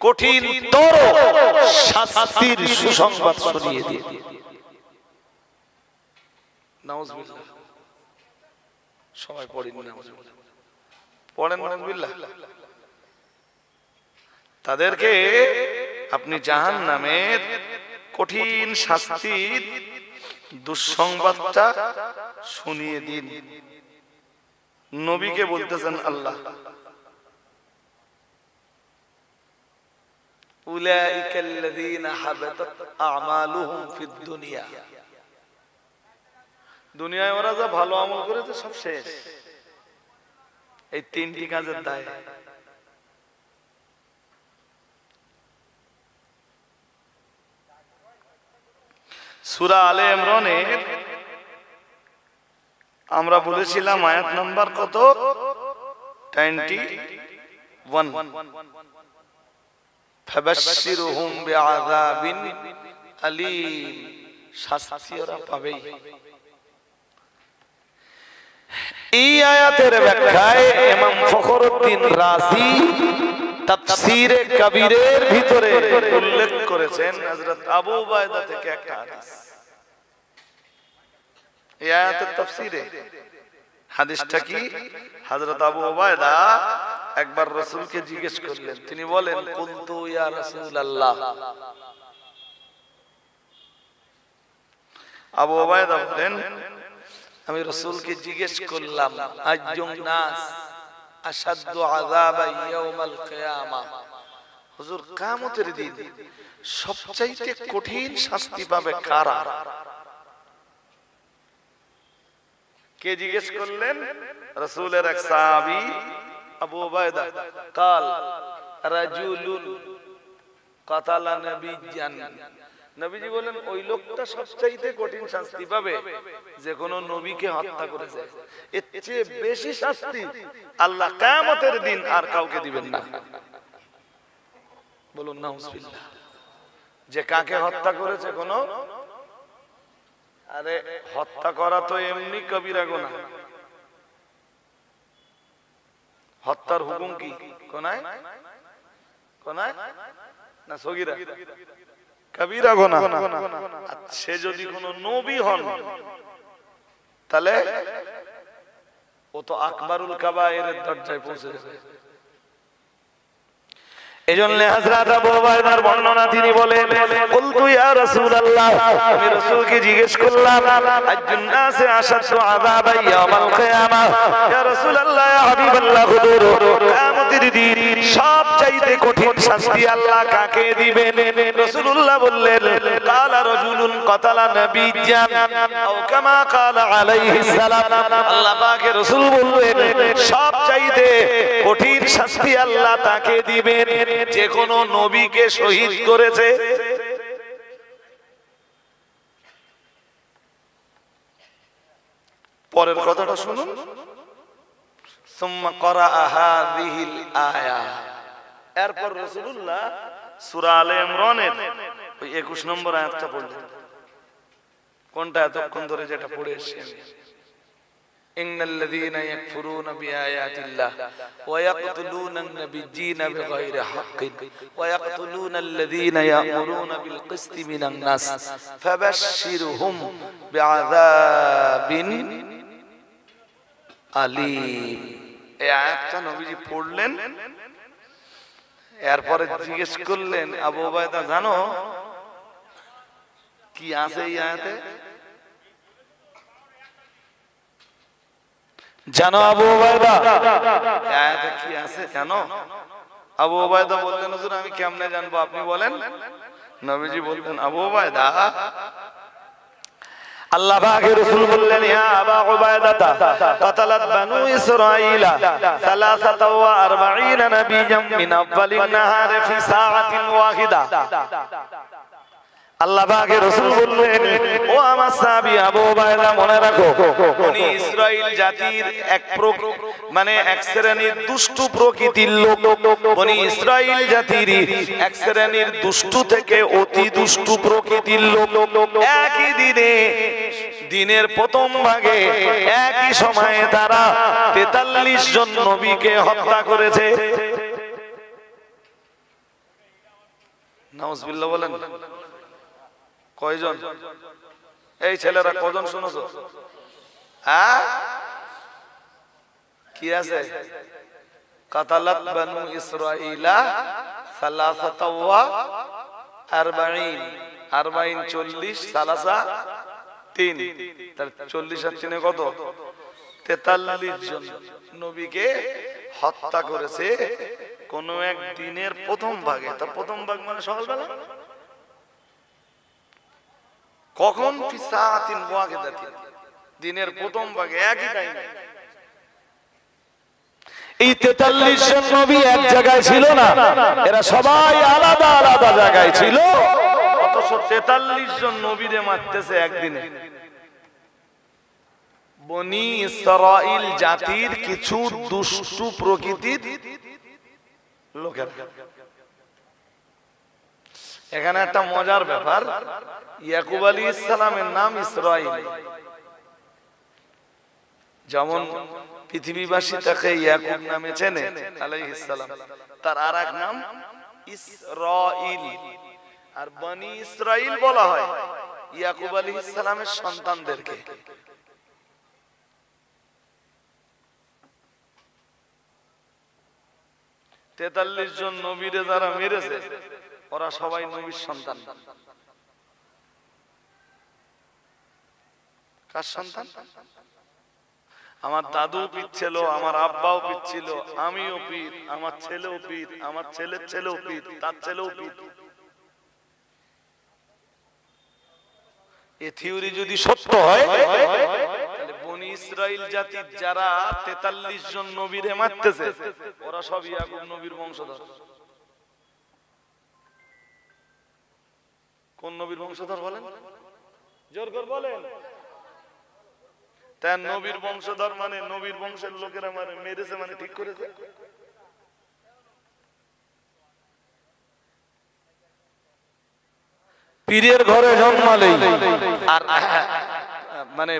কঠিনতর শাস্তির সুসংবাদ শুনিয়ে দিন। নাউজুবিল্লাহ। সবাই পড়েন নাউজুবিল্লাহ, পড়েন নাউজুবিল্লাহ। তাদেরকে আপনি জাহান্নামের কঠিন শাস্তির দুঃসংবাদটা শুনিয়ে দিন। নবীকে বলতেছেন আল্লাহ, উলাইকাল্লাযীনা হাবাতাত আমালুহুম ফিদ দুনিয়া। দুনিয়ায় ওরা যা ভালো আমল করেছে সব শেষ এই তিনটি কাজের দায়। সূরা আলে ইমরানের আমরা বলেছিলাম আয়াত নাম্বার কত? 21। ফাবাশশিরহুম বিআযাবিন আলীম, শাস্তি ওরা পাবেই। এই আয়াতের ব্যাখ্যায় ইমাম ফখরুদ্দিন রাজি তাফসীরে কবীরের ভিতরে উল্লেখ করেছেন হযরত আবু উবায়দা থেকে একটা হাদিস। এই আয়াতের তাফসীরে হাদিসটা কি? হযরত আবু উবায়দা একবার রাসূলকে জিজ্ঞেস করলেন, তিনি বলেন, কুলতু ইয়া রাসূলুল্লাহ। আবু উবায়দা বলেন, আমি রাসূলকে জিজ্ঞেস করলাম, আইয়ুন নাস আশাদ্দু আযাবা ইয়াউমাল কিয়ামাহ, হুজুর কিয়ামতের দিন সবচাইতে কঠিন শাস্তি পাবে কারা? কে জিজ্ঞেস করলেন? রাসূলের এক সাহাবী আবু উবায়দা। কাল রাজুলুন কাতালা নবিয়ান, নবীজি বলেন ওই লোকটা সবচাইতে কঠিন শাস্তি পাবে যে কোনো নবীকে হত্যা করেছে। এর চেয়ে বেশি শাস্তি আল্লাহ কিয়ামতের দিন আর কাউকে দিবেন না। বলুন নাউজুবিল্লাহ। যে কাকে হত্যা করেছে কোনো, আরে হত্যা করা তো এমনি কবিরা গুনাহ। হত্যার হুকুম কি? কোনায় কোনায় না সগীরা? কবিরা গুনাহ। সে যদি কোনো নবী হন তাহলে ও তো আকবারুল কাবায়েরের দরজায় পৌঁছে যাবে। এজন্য হযরত আবু উবায়দার বর্ণনা তিনি বলেন, কুলতু ইয়া রাসূলুল্লাহ, আমি রাসূলকে জিজ্ঞেস করলাম, আইয়ুন নাসি আশাদ্দু আযাবা ইয়াউমাল কিয়ামাহ, ইয়া রাসূলুল্লাহ, ইয়া হাবিবাল্লাহ, হুজুর কিয়ামতের দিন সবচাইতে কঠিন শাস্তি আল্লাহ কাকে দিবেন? রাসূলুল্লাহ বললেন, কালা রাজুলুন কাতালা নবিয়ান আও কামা কালা আলাইহিস সালাম। আল্লাহ পাকের রাসূল বললেন সবচাইতে কঠিন শাস্তি আল্লাহ তাকে দিবেন যে কোনো নবীকে শহীদ করেছে। পরের কথাটা শুনুন। সুম্মা ক্বারাআ হাযিহিল আয়া, এরপর রাসূলুল্লাহ সূরা আলে ইমরানের ওই 21 নম্বর আয়াতটা পড়লেন। কোনটা এতক্ষণ ধরে যেটা পড়ে এসেছি? ইন্নাল্লাযীনা ইয়াকফুরুনা বিআয়াতিল্লাহ ওয়া ইয়াকতুলুনান নাবিয়্যিনা বিগাইরি হাক্কিন ওয়া ইয়াকতুলুনাল্লাযীনা ইয়া'মুরুনা বিল কিসতি মিনান নাস ফাবাশশিরহুম বিআযাবিন আলীম। এই আয়াতটা নবীজি পড়লেন, এরপরে জিজ্ঞেস করলেন, আবু উবায়দা জানো কি আছে এই আয়াতে? জানো আবু উবায়দা আয়াতে কি আছে জানো? আবু উবায়দা বললেন, হুজুর আমি কেমনে জানবো, আপনি বলেন। নবীজি বললেন, আবু উবায়দা, আল্লাহ পাকের রাসূল বললেন, ইয়া আবা উবায়দা কাতালাত বানু ইসরাঈলা 43 নাবিয়্যাম মিন আউয়ালিন নাহার ফি সাআতিন ওয়াহিদা। আল্লাহ পাকের রাসূল বললেন, ও আমার সাহাবী আবু উবায়দা, মনে রাখো বনি ইসরাইল জাতির এক শ্রেণীর দুষ্টু প্রকৃতির লোক, বনি ইসরাইল জাতির এক শ্রেণীর দুষ্টু থেকে অতি দুষ্টু প্রকৃতির লোক একই দিনে দিনের প্রথম ভাগে একই সময়ে তারা 43 জন নবীকে হত্যা করেছে। নাউজুবিল্লাহ বলেন। কয়জন? এই ছেলেরা কজন শুনেছো? হ্যাঁ, কি আছে? কাতালাত বানু ইসরাঈলা সালাসাতা ওয়া আরবাঈন, 40 সালাসা 3, তার 40 আর 3 কত? 43 জন নবীকে হত্যা করেছে কোন এক দিনের প্রথম ভাগে। তা প্রথম ভাগ মানে সকালবেলা। কখন? ফি সাআতিন ওয়াহিদাতিন, দিনের প্রথম ভাগে, একই টাইমে। এই 43 জন নবী এক জায়গায় ছিল না, এরা সবাই আলাদা আলাদা জায়গায় ছিল, অথচ 43 জন নবীরে মারতেছে একদিনে। বনি ইসরাঈল জাতির কিছু দুষ্টু প্রকৃতির লোকেরা। এখানে একটা মজার ব্যাপার, ইয়াকুব আলাইহিস সালামের নাম ইসরাঈল। যেমন পৃথিবীবাসী তাকে ইয়াকুব নামে চেনে আলাইহিস সালাম, তার আরেক নাম ইসরাঈল। আর বনি ইসরাঈল বলা হয় ইয়াকুব আলাইহিস সালামের সন্তানদেরকে। তেতাল্লিশ জন নবীরে যারা মেরেছে ওরা সবাই নবীর সন্তান। কার সন্তান? আমার দাদু পীর ছিল, আমার আব্বাও পীর ছিল, আমিও পীর, আমার ছেলেও পীর, আমার ছেলের ছেলেও পীর, তার ছেলেও পীর। এই থিওরি যদি সত্য হয় তাহলে বনি ইসরাইল জাতির যারা 43 জন নবীরে মারতেছে ওরা সব ইয়াকুব নবীর বংশধর। কোন নবীর বংশধর বলেন? জোর করে বলেন। তার নবীর বংশধর মানে নবীর বংশের লোকেরা মানে মেরেছে মানে ঠিক করেছে। পীরের ঘরে জন্মালেই আর মানে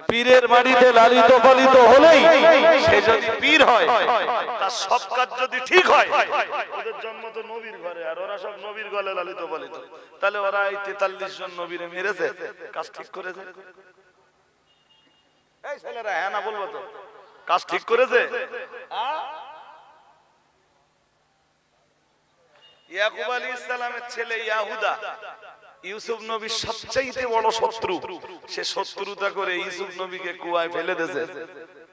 পীরের বাড়িতে লালিত পালিত হলেই সে যদি পীর হয়, তার সব কাজ যদি ঠিক হয়, ওদের জন্ম তো নবীর ঘরে আর ওরা সব নবীর গলে লালিত পালিত, তাহলে ওরা এই 43 জন নবীরে মেরেছে, কাজ ঠিক করেছে। এই ছেলেরা হ্যাঁ না বলবো তো, কাজ ঠিক করেছে। ইয়াকুব আলাইহিস সালামের ছেলে ইয়াহুদা ইউসুফ নবীর সবচেয়ে বড় শত্রু, সে শত্রুতা করে ইউসুফ নবীকে কুয়ায় ফেলে দিয়েছে,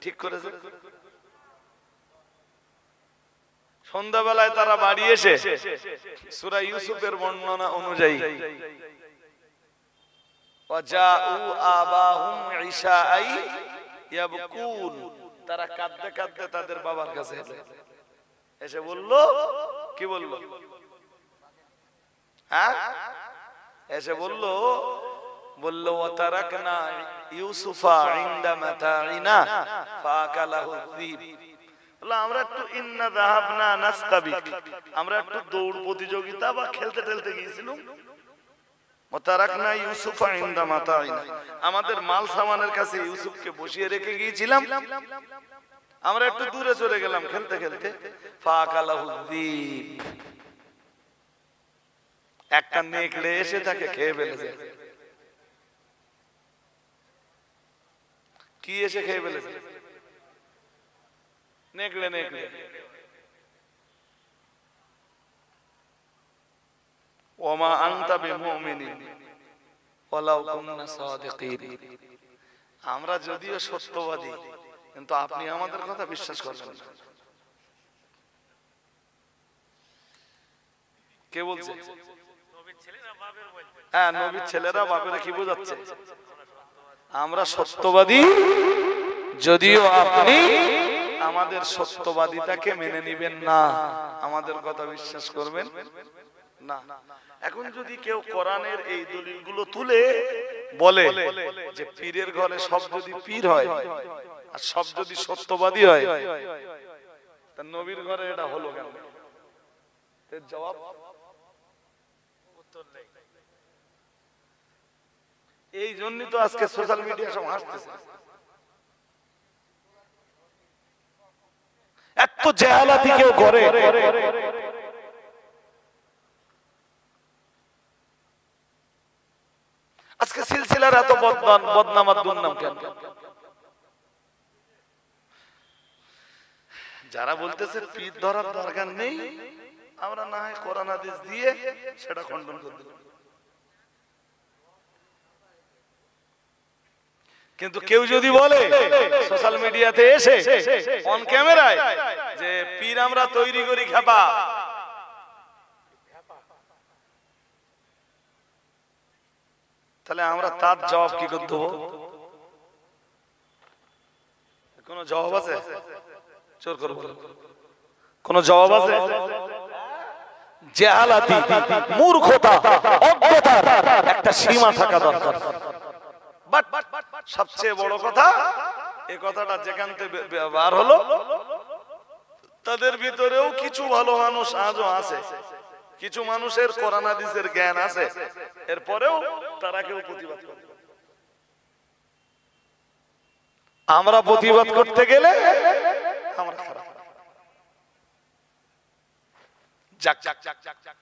ঠিক করেছে। সন্ধ্যাবেলায় তারা বাড়ি এসে সূরা ইউসুফের বর্ণনা অনুযায়ী ওয়াজাউ আবাহুম ইশাআই ইয়াবকুন, তারা কাঁদতে কাঁদতে তাদের বাবার কাছে এসে বলল, কি বলল? হ্যাঁ, এসে বলল ওয়াতারাকনা ইউসুফা ইনদা মাতাইনা ফাকালাহু যিব। বলল আমরা একটু ইন্না যাহাবনা নাস্তাবিক, আমরা একটু দৌড় প্রতিযোগিতা বা খেলতে খেলতে গিয়েছিলাম। ওয়াতারাকনা ইউসুফা ইনদা মাতাইনা, আমাদের মাল সামানের কাছে ইউসুফকে বসিয়ে রেখে গিয়েছিলাম, আমরা একটু দূরে চলে গেলাম খেলতে খেলতে। ফাকালাহু যিব, একটা নেকড়ে এসে তাকে খেয়ে ফেলেছে। কি এসে খেয়ে ফেলেছে? নেকড়ে। নেকড়ে ওমা আনতা বিমুমিনিন ওয়ালাউ কুননা সাদিকিন, আমরা যদিও সত্যবাদী কিন্তু আপনি আমাদের কথা বিশ্বাস করবেন না। কে বলছে? হ্যাঁ, নবীর ছেলেরা বাপেরা কি বোঝাচ্ছে? আমরা সত্যবাদী যদিও আপনি আমাদের সত্যবাদিতাকে মেনে নিবেন না, আমাদের কথা বিশ্বাস করবেন না। এখন যদি কেউ কোরআনের এই দলিলগুলো তুলে বলে যে পীরের ঘরে সব যদি পীর হয় আর সব যদি সত্যবাদী হয়, তা নবীর ঘরে এটা হলো কেন? এর জবাব এই জন্যই তো আজকে সোশ্যাল মিডিয়া সব হাসতেছে। এত জাহালাতি কেউ করে, আজকে সিলসিলার এত বদনাম আর দুর্নাম কেন? যারা বলতেছে পীর ধরার দরকার নেই, আমরা না হয় কোরআন হাদিস দিয়ে সেটা খণ্ডন করে দিলাম। কিন্তু কেউ যদি বলে সোশ্যাল মিডিয়াতে এসে অন ক্যামেরায় যে পীর আমরা তৈরি করি খেপা, তাহলে আমরা তার জবাব কি করে দেবো? কোন জবাব আছে? জোর করবো, কোন জবাব আছে? জাহালাতি, মূর্খতা, অজ্ঞতার একটা সীমা থাকা দরকার। বাট সবচেয়ে বড় কথা, এই কথাটা যেখান থেকে বার হলো, তাদের ভিতরেও কিছু ভালো মানুষ আজও আছে, কিছু মানুষের কোরআন হাদিসের জ্ঞান আছে, এরপরেও তারা কেউ প্রতিবাদ করে। আমরা প্রতিবাদ করতে গেলে আমরা খারাপ। যাক যাক যাক যাক যাক,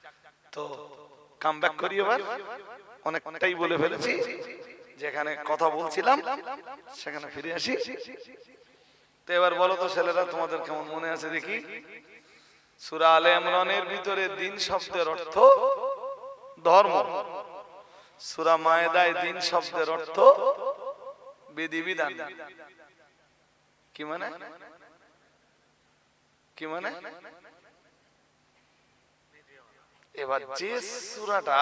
তো কাম ব্যাক করি এবার। অনেকটাই বলে ফেলেছি, যেখানে কথা বলছিলাম সেখানে ফিরে আসি। তো এবার বলো তো ছেলেরা, তোমাদের কেমন মনে আছে দেখি? সূরা আলে ইমরানের ভিতরে দিন শব্দের অর্থ ধর্ম, সূরা মায়েদায় দিন শব্দের অর্থ বিধিবিধান। কি মানে? কি মানে? এবার যে সূরাটা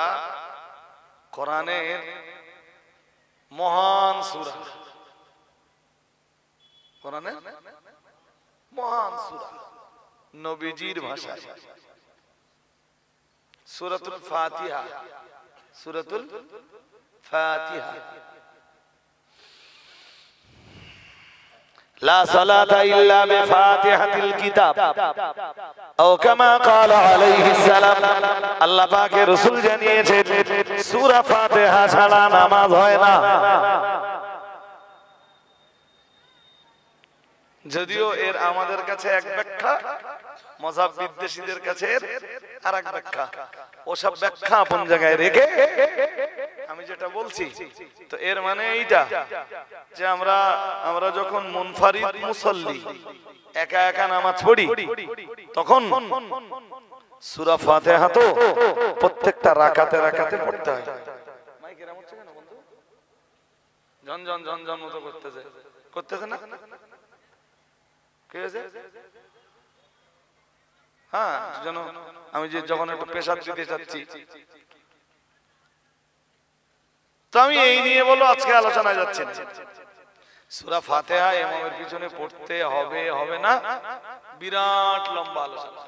কোরআনের মহান সূরা, কোরআনের মহান সূরা, নবীজির ভাষায় সূরাতুল ফাতিহা, সূরাতুল ফাতিহা। লা সালাতা ইল্লা বিফাতিহাতিল কিতাব আও কামা ক্বালা আলাইহিস সালাম। আল্লাহ পাকের রাসূল জানিয়েছেন সূরা ফাতিহা ছাড়া নামাজ হয় না। যদিও এর আমাদের কাছে এক ব্যাখ্যা, মাযহাব বিদ্বেষীদের কাছে আর এক ব্যাখ্যা। ওসব ব্যাখ্যা আপন জায়গায় রেখে আমি যেটা বলছি, তো এর মানে এইটা যে আমরা যখন মুনফারিদ মুসাল্লি, একা একা নামাজ পড়ি, তখন সূরা ফাতিহা তো প্রত্যেকটা রাকাতে রাকাতে পড়তে হয়। মাইক এরকম হচ্ছে কেন বন্ধু? জন জন জন জন মতো করতেছে না? কি হয়েছে? হ্যাঁ, যেন আমি যে যখন একটু পেশাব দিতে চাচ্ছি, তো আমি এই নিয়ে বলো আজকে আলোচনায় যাচ্ছি না। সূরা ফাতিহা ইমামের পিছনে পড়তে হবে হবে না, বিরাট লম্বা আলোচনা।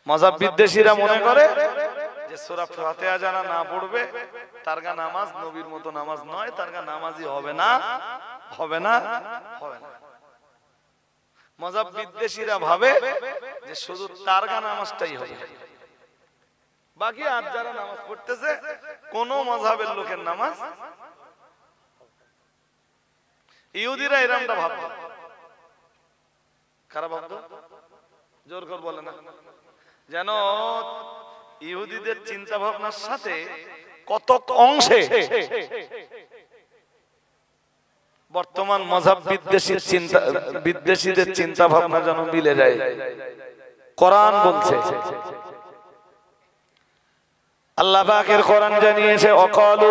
মাযহাব বিদ্বেষীরা মনে করে যে সূরা ফাতিহা যারা না পড়বে তার গা নামাজ নবীর মতো নামাজ নয়, তার গা নামাজই হবে না, হবে না, হবে না। মাযহাব বিদ্বেষীরা ভাবে যে শুধু তার গা নামাজটাই হবে, বাকি আর যারা নামাজ পড়তেছে কোন মাযহাবের লোকের নামাজ। ইহুদিরা এরকমটা ভাবতো। কারা ভাবতো? জোর করে বলে না, যেন ইহুদিদের চিন্তা ভাবনার সাথে কত অংশে বর্তমান মাযহাব বিদ্বেষীদের চিন্তা ভাবনা যেন মিলে যায়। কোরআন বলছে, আল্লাহ পাকের কোরআন জানিয়েছে, ওয়াকালু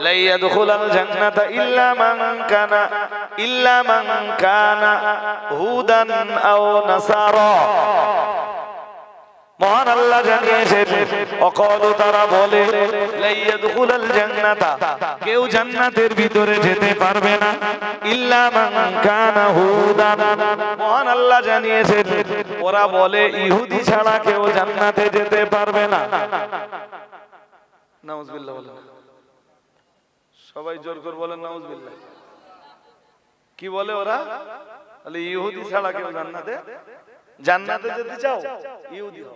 লা ইয়াদখুলাল জান্নাতা ইল্লা মান কানা হুদান আও নাসারা। মহান আল্লাহ জানিয়েছেন, ওয়াকালু তারা বলে, লা ইয়াদখুলাল জান্নাতা কেউ জান্নাতের ভিতরে যেতে পারবে না, ইল্লা মান কানা হুদান। মহান আল্লাহ জানিয়েছেন, ওরা বলে ইহুদি ছাড়া কেউ জান্নাতে যেতে পারবে না। নাউজুবিল্লাহ বলেন, সবাই জোর করে বলেন নাউজুবিল্লাহ। কি বলে ওরা? বলে ইহুদি ছাড়া কেউ জান্নাতে যেতে চাও, ইহুদি হও।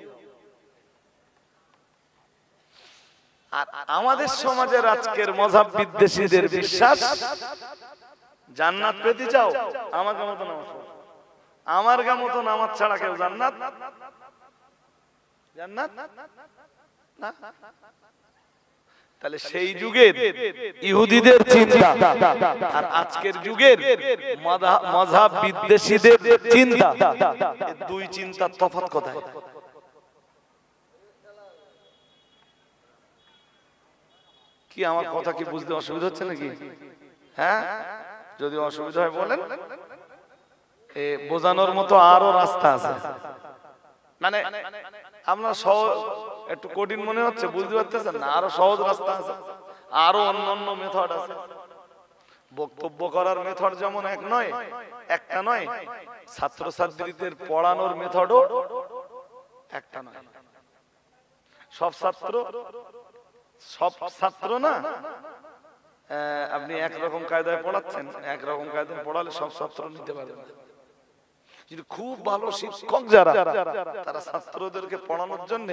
আর আমাদের সমাজের আজকের মযহাব বিদ্বেষীদের বিশ্বাস, জান্নাত পেতে চাও আমাকে মতো নামাজ পড়ো, আমার গা মতো নামাজ ছাড়া কেউ জান্নাত জান্নাত না। তাহলে সেই যুগের ইহুদিদের চিন্তা আর আজকের যুগের মযহাব বিদ্বেষীদের চিন্তা, এই দুই চিন্তার তফাৎ কোথায়? কি আমার কথা কি বুঝতে অসুবিধা হচ্ছে নাকি? হ্যাঁ, যদি অসুবিধা হয় বলেন, বোঝানোর মতো আরো রাস্তা আছে। মানে আপনার একটু কঠিন মনে হচ্ছে, বুঝতে পারতেছেন না? আরো সহজ রাস্তা আছে, আরো অন্যান্য মেথড আছে। বক্তব্য করার মেথড যেমন একটা নয়, ছাত্রছাত্রীদের পড়ানোর মেথডও একটা নয়। সব ছাত্র না আপনি একরকম কায়দায় পড়াচ্ছেন, একরকম কায়দায় পড়ালে সব ছাত্র নিতে পারবে না। কিন্তু খুব ভালো শিক্ষক যারা, তারা ছাত্রদেরকে পড়ানোর জন্য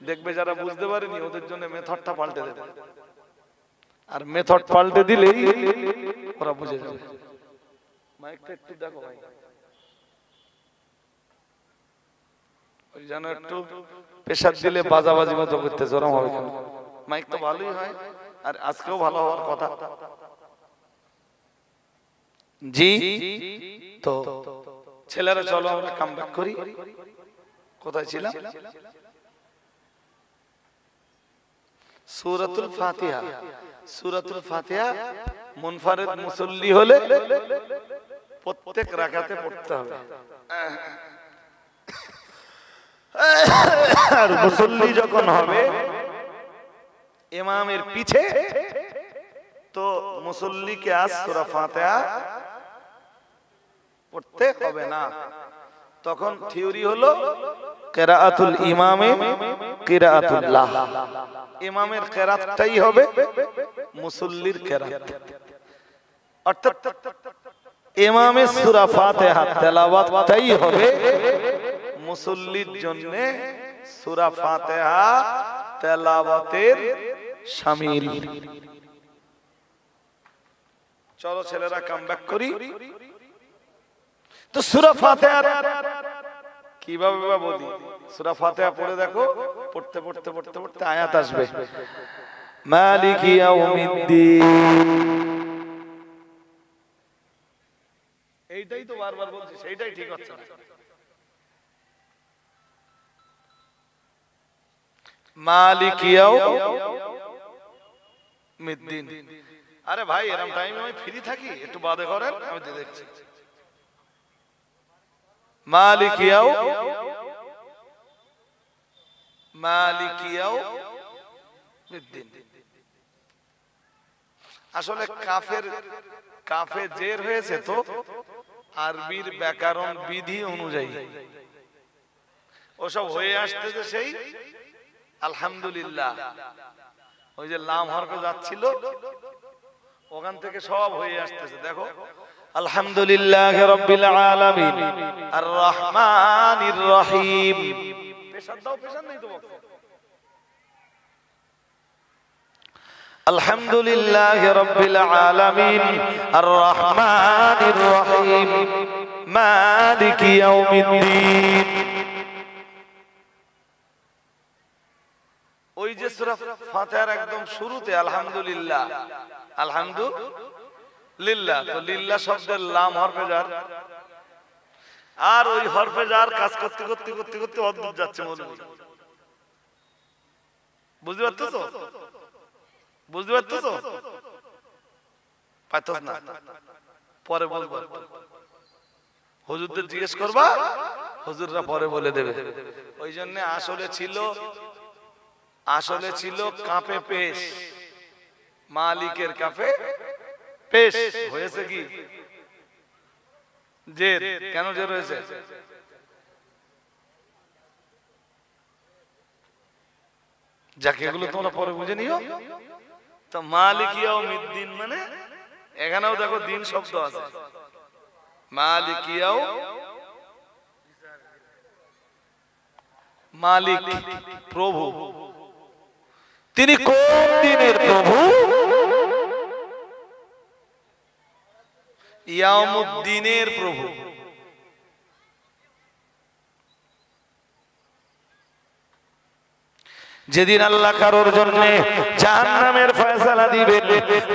দেখবে যারা বুঝতে পারেনি ওদের জন্য মেথডটা পাল্টে দেবে, আর মেথড পাল্টে দিলেই ওরা বুঝে যাবে। মাইকটা একটু দেখো ভাই, ওই যেন একটু প্রেসার দিলে বাজাবাজি মতো করতে জোরাম হবে কেন? মাইক তো ভালোই হয়, আর আজকেও ভালো হওয়ার কথা। জি, তো ছেলেরা চলো আমরা কামব্যাক করি। কোথায় ছিলাম? সূরাতুল ফাতিহা। সূরাতুল ফাতিহা মুনফারিদ মুসল্লি হলে প্রত্যেক রাকাতে পড়তে হবে, আর মুসল্লি যখন হবে ইমামের পিছে, তো মুসল্লিকে আজ সূরা ফাতিহা পড়তে হবে না। তখন থিওরি হলো কিরাআতুল ইমামে কিরাআতুল্লাহ, ইমামের কিরাআতটাই হবে মুসল্লির কিরাআত। অর্থাৎ ইমামের সূরা ফাতিহা তেলাওয়াতটাই হবে মুসল্লির জন্য সূরা ফাতিহা তেলাওয়াতের শামিল। চলো ছেলেরা কামব্যাক করি। তো সূরা ফাতিহা কিভাবে বলি? সূরা ফাতিহা পড়ে দেখো, পড়তে পড়তে পড়তে পড়তে আয়াত আসবে মালিকি ইয়াউমিদ্দিন। এইটাই তো বারবার বলছি, সেইটাই ঠিক হচ্ছে না। মালিকি ইয়াউমিদ্দিন। আরে ভাই, এরকম টাইমে আমি ফ্রি থাকি, একটু বাদে করেন, আমি দেখছি। মালিকি ইয়াউমিদ্দিন। আসলে কাফে জের হয়েছে তো আরবির ব্যাকরণ বিধি অনুযায়ী ওসব হয়ে আসতেছে সেই আলহামদুলিল্লাহ। ওই যে লাম হরফে যাচ্ছিল ওখান থেকে সব হয়ে আসতেছে। দেখো, আলহামদুলিল্লাহি রাব্বিল আলামিন আর রহমানির রহিম। পেশার দাও, পেশার নেই তো বক্তা। আলহামদুলিল্লাহি রাব্বিল আলামিন আর রহমানির রহিম মালিকি ইয়াউমিদ্দিন। ওই যে সূরা ফাতিহার একদম শুরুতে আলহামদুলিল্লাহ, আলহামদুলিল্লাহ, তো লিল্লাহ শব্দের লাম হরফে জার, আর ওই হরফে জার কাজ করতে করতে করতে করতে অদ্ভুত যাচ্ছে মৌলভী। বুঝতে পারছো তো? বুঝতে পারছো তো? পারছস না? পরে বলবো, হুজুরদের জিজ্ঞেস করবা, হুজুররা পরে বলে দেবে। ওই জন্য আসলে ছিল কাপে পেশ, মালিকের কাপে পেশ হয়েছে কি জের। কেন জের হয়েছে? যাকে এগুলো তোমরা পরে বুঝে নিও। তো মালিক ইয়াউমিদ্দিন মানে এখানেও দেখো দিন শব্দ আছে, মালিক ইয়াও, মালিক প্রভু, তিনি কোন দিনের প্রভু? ইয়াউমুদ্দিনের প্রভু। যেদিন আল্লাহ কারোর জন্য জাহান্নামের ফয়সালা দিবেন,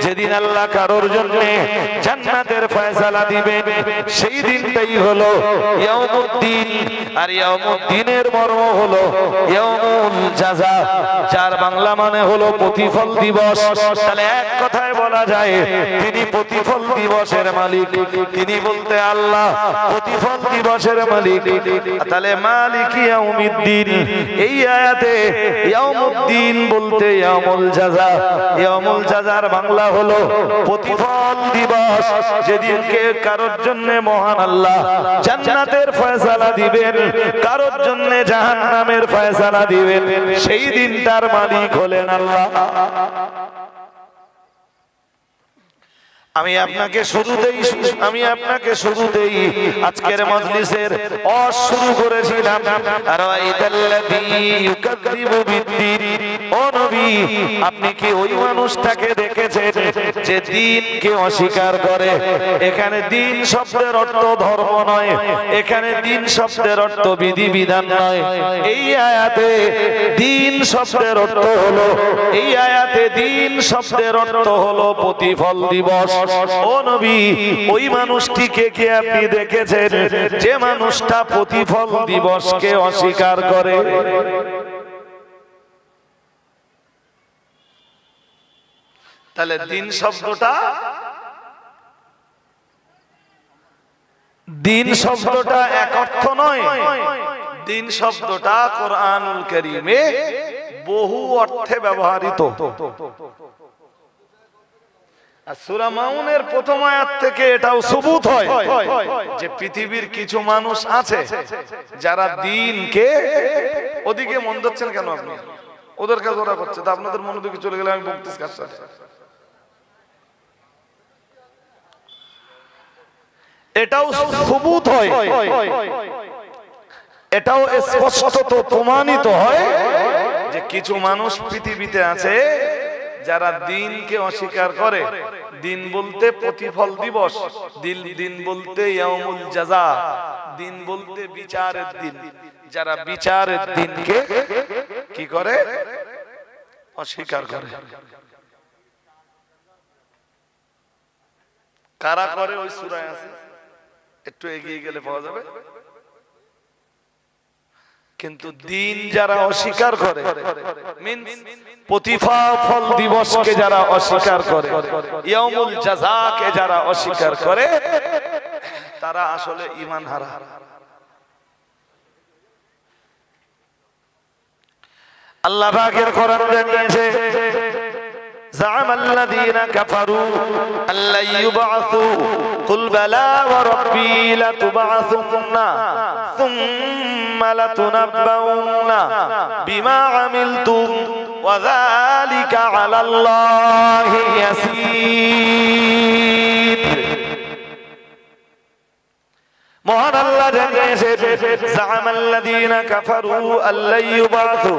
যেদিন আল্লাহ কারোর জন্য জান্নাতের ফয়সালা দিবেন, সেই দিনটাই হলো ইয়াউমুদ্দিন। আর ইয়াউমুদ্দিনের মর্ম হলো ইয়াউমুল জাযা, যার বাংলা মানে হলো প্রতিফল দিবস। তাহলে এক কথায় বলা যায় তিনি প্রতিফল দিবসের মালিক। তিনি বলতে আল্লাহ প্রতিফল দিবসের মালিক। তাহলে মালিক ইয়াউমিদ্দিন, এই আয়াতে ইয়াউমুদ্দিন বলতে ইয়াউমুল জাযা। ইয়াউমুল জাযার বাংলা হলো প্রতিফল দিবস। যেদিনকে কারোর জন্য মহান আল্লাহ জান্নাতের ফয়সালা দিবেন, কারোর জন্য জাহান্নামের ফয়সালা দিবেন, সেই দিনটার মালিক হলেন আল্লাহ। আমি আপনাকে শুরুতেই আজকের মজলিসের শুরু করেছিলাম, ও নবী আপনি কি ওই মানুষটাকে দেখেছেন যে দিনকে অস্বীকার করে? এখানে দিন শব্দের অর্থ ধর্ম নয়, এখানে দিন শব্দের অর্থ বিধি বিধান নয়। এই আয়াতে দিন শব্দের অর্থ হলো, এই আয়াতে দিন শব্দের অর্থ হলো প্রতিফল দিবস। ও নবী ওই মানুষটিকে কি আপনি দেখেছেন যে মানুষটা প্রতিফল দিবসকে অস্বীকার করে? তাহলে দিন শব্দটা, দিন শব্দটা এক অর্থ নয়, দিন শব্দটা কোরআনুল কারীমে বহু অর্থে ব্যবহৃত। সূরা মাউনের প্রথম আয়াত থেকে এটাও সুবুত হয় যে পৃথিবীর কিছু মানুষ আছে যারা দিনকে, ওদিকে মন দিচ্ছেন কেন আপনি? ওদের কাজ ওরা করছে, তা আপনাদের মনোদিকে চলে গেলে আমি বলতেছি কার সাথে? এটাও সুবুত হয়, এটাও স্পষ্টত প্রমাণিত হয় যে কিছু মানুষ পৃথিবীতে আছে যারা দিনকে অস্বীকার করে। দিন বলতে প্রতিফল দিবস, দিন বলতে ইয়াউমুল জাযা, দিন বলতে বিচারের দিন। যারা বিচারের দিনকে কি করে? অস্বীকার করে। কারা করে ওই সূরায় আছে, একটু এগিয়ে গেলে পাওয়া যাবে। কিন্তু দিন যারা অস্বীকার করে, প্রতিফল দিবসকে যারা অস্বীকার করে, ইয়াউমুল জাযাকে যারা অস্বীকার করে, তারা আসলে ঈমান হারা। আল্লাহ পাকের কোরআন জানিয়েছে زعم الذين كفروا أن لن يبعثوا قل بلى وربي لتبعثن ثم لتنبؤن بما عملتم وذلك على الله يسير মহান আল্লাহ জানিয়েছেন জামাল্লাযীনা কাফারু আল্লা ইউবাসু,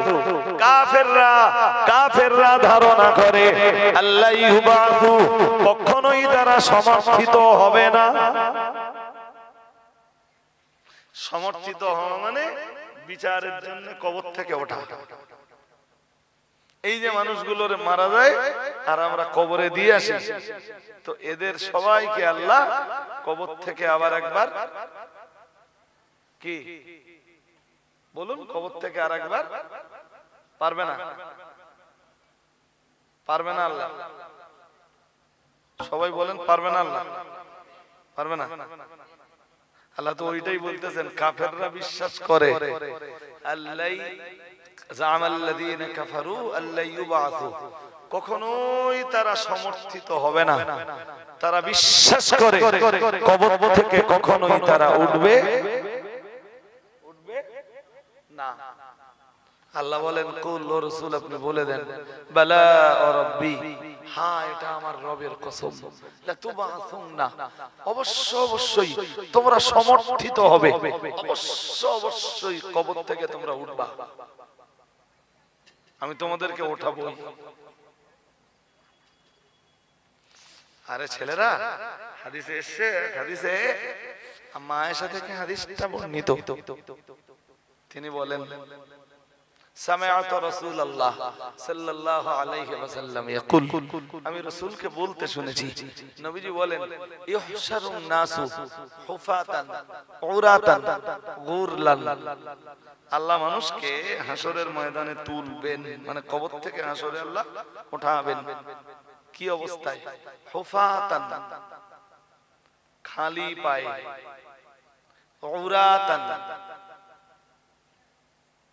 কাফেররা ধারণা করে আল্লা ইউবাসু, কখনোই তারা সমর্থিত হবে না। সমর্থিত হওয়া মানে বিচারের জন্য কবর থেকে ওঠা। এই যে মানুষগুলোর মারা যায় আর আমরা কবরে দিয়ে আসি, তো এদের সবাইকে আল্লাহ কবর থেকে আবার একবার কি বলুন, কবর থেকে আর একবার পারবে না, পারবে না আল্লাহ। সবাই বলেন পারবে না আল্লাহ, পারবে না। আল্লাহ তো ওইটাই বলতেছেন, কাফেররা বিশ্বাস করে আল্লাহ জামাল্লাযীনা কাফারু আল্লা ইউবাসু, কখনোই তারা সমর্থিত হবে না। তারা বিশ্বাস করে কবর থেকে কখনোই তারা উঠবে না। আল্লাহ বলেন কুল ও রাসূল আপনি বলে দেন বালা ও রাব্বি, হ্যাঁ এটা আমার রবের কসম, লা তুবাসুন্না, অবশ্যই তোমরা সমর্থিত হবে, অবশ্যই কবর থেকে তোমরা উঠবা। আমি তোমাদেরকে ওঠাবো। আরে ছেলেরা, হাদিসে এসছে, হাদিসে আম্মা আয়েশা থেকে হাদিসটা বর্ণিত, তিনি বলেন সামিআতু রাসূলুল্লাহ সাল্লাল্লাহু আলাইহি ওয়াসাল্লাম ইয়াকুল, আমি রাসূলকে বলতে শুনেছি, নবীজি বলেন ইহশারুন নাসু হুফাতান উরাতান গুরলান, আল্লাহ মানুষকে হাসরের ময়দানে তুলবেন, মানে কবর থেকে হাসরে আল্লাহ উঠাবেন। কি অবস্থায়? হুফাতান, খালি পায়ে, উরাতান,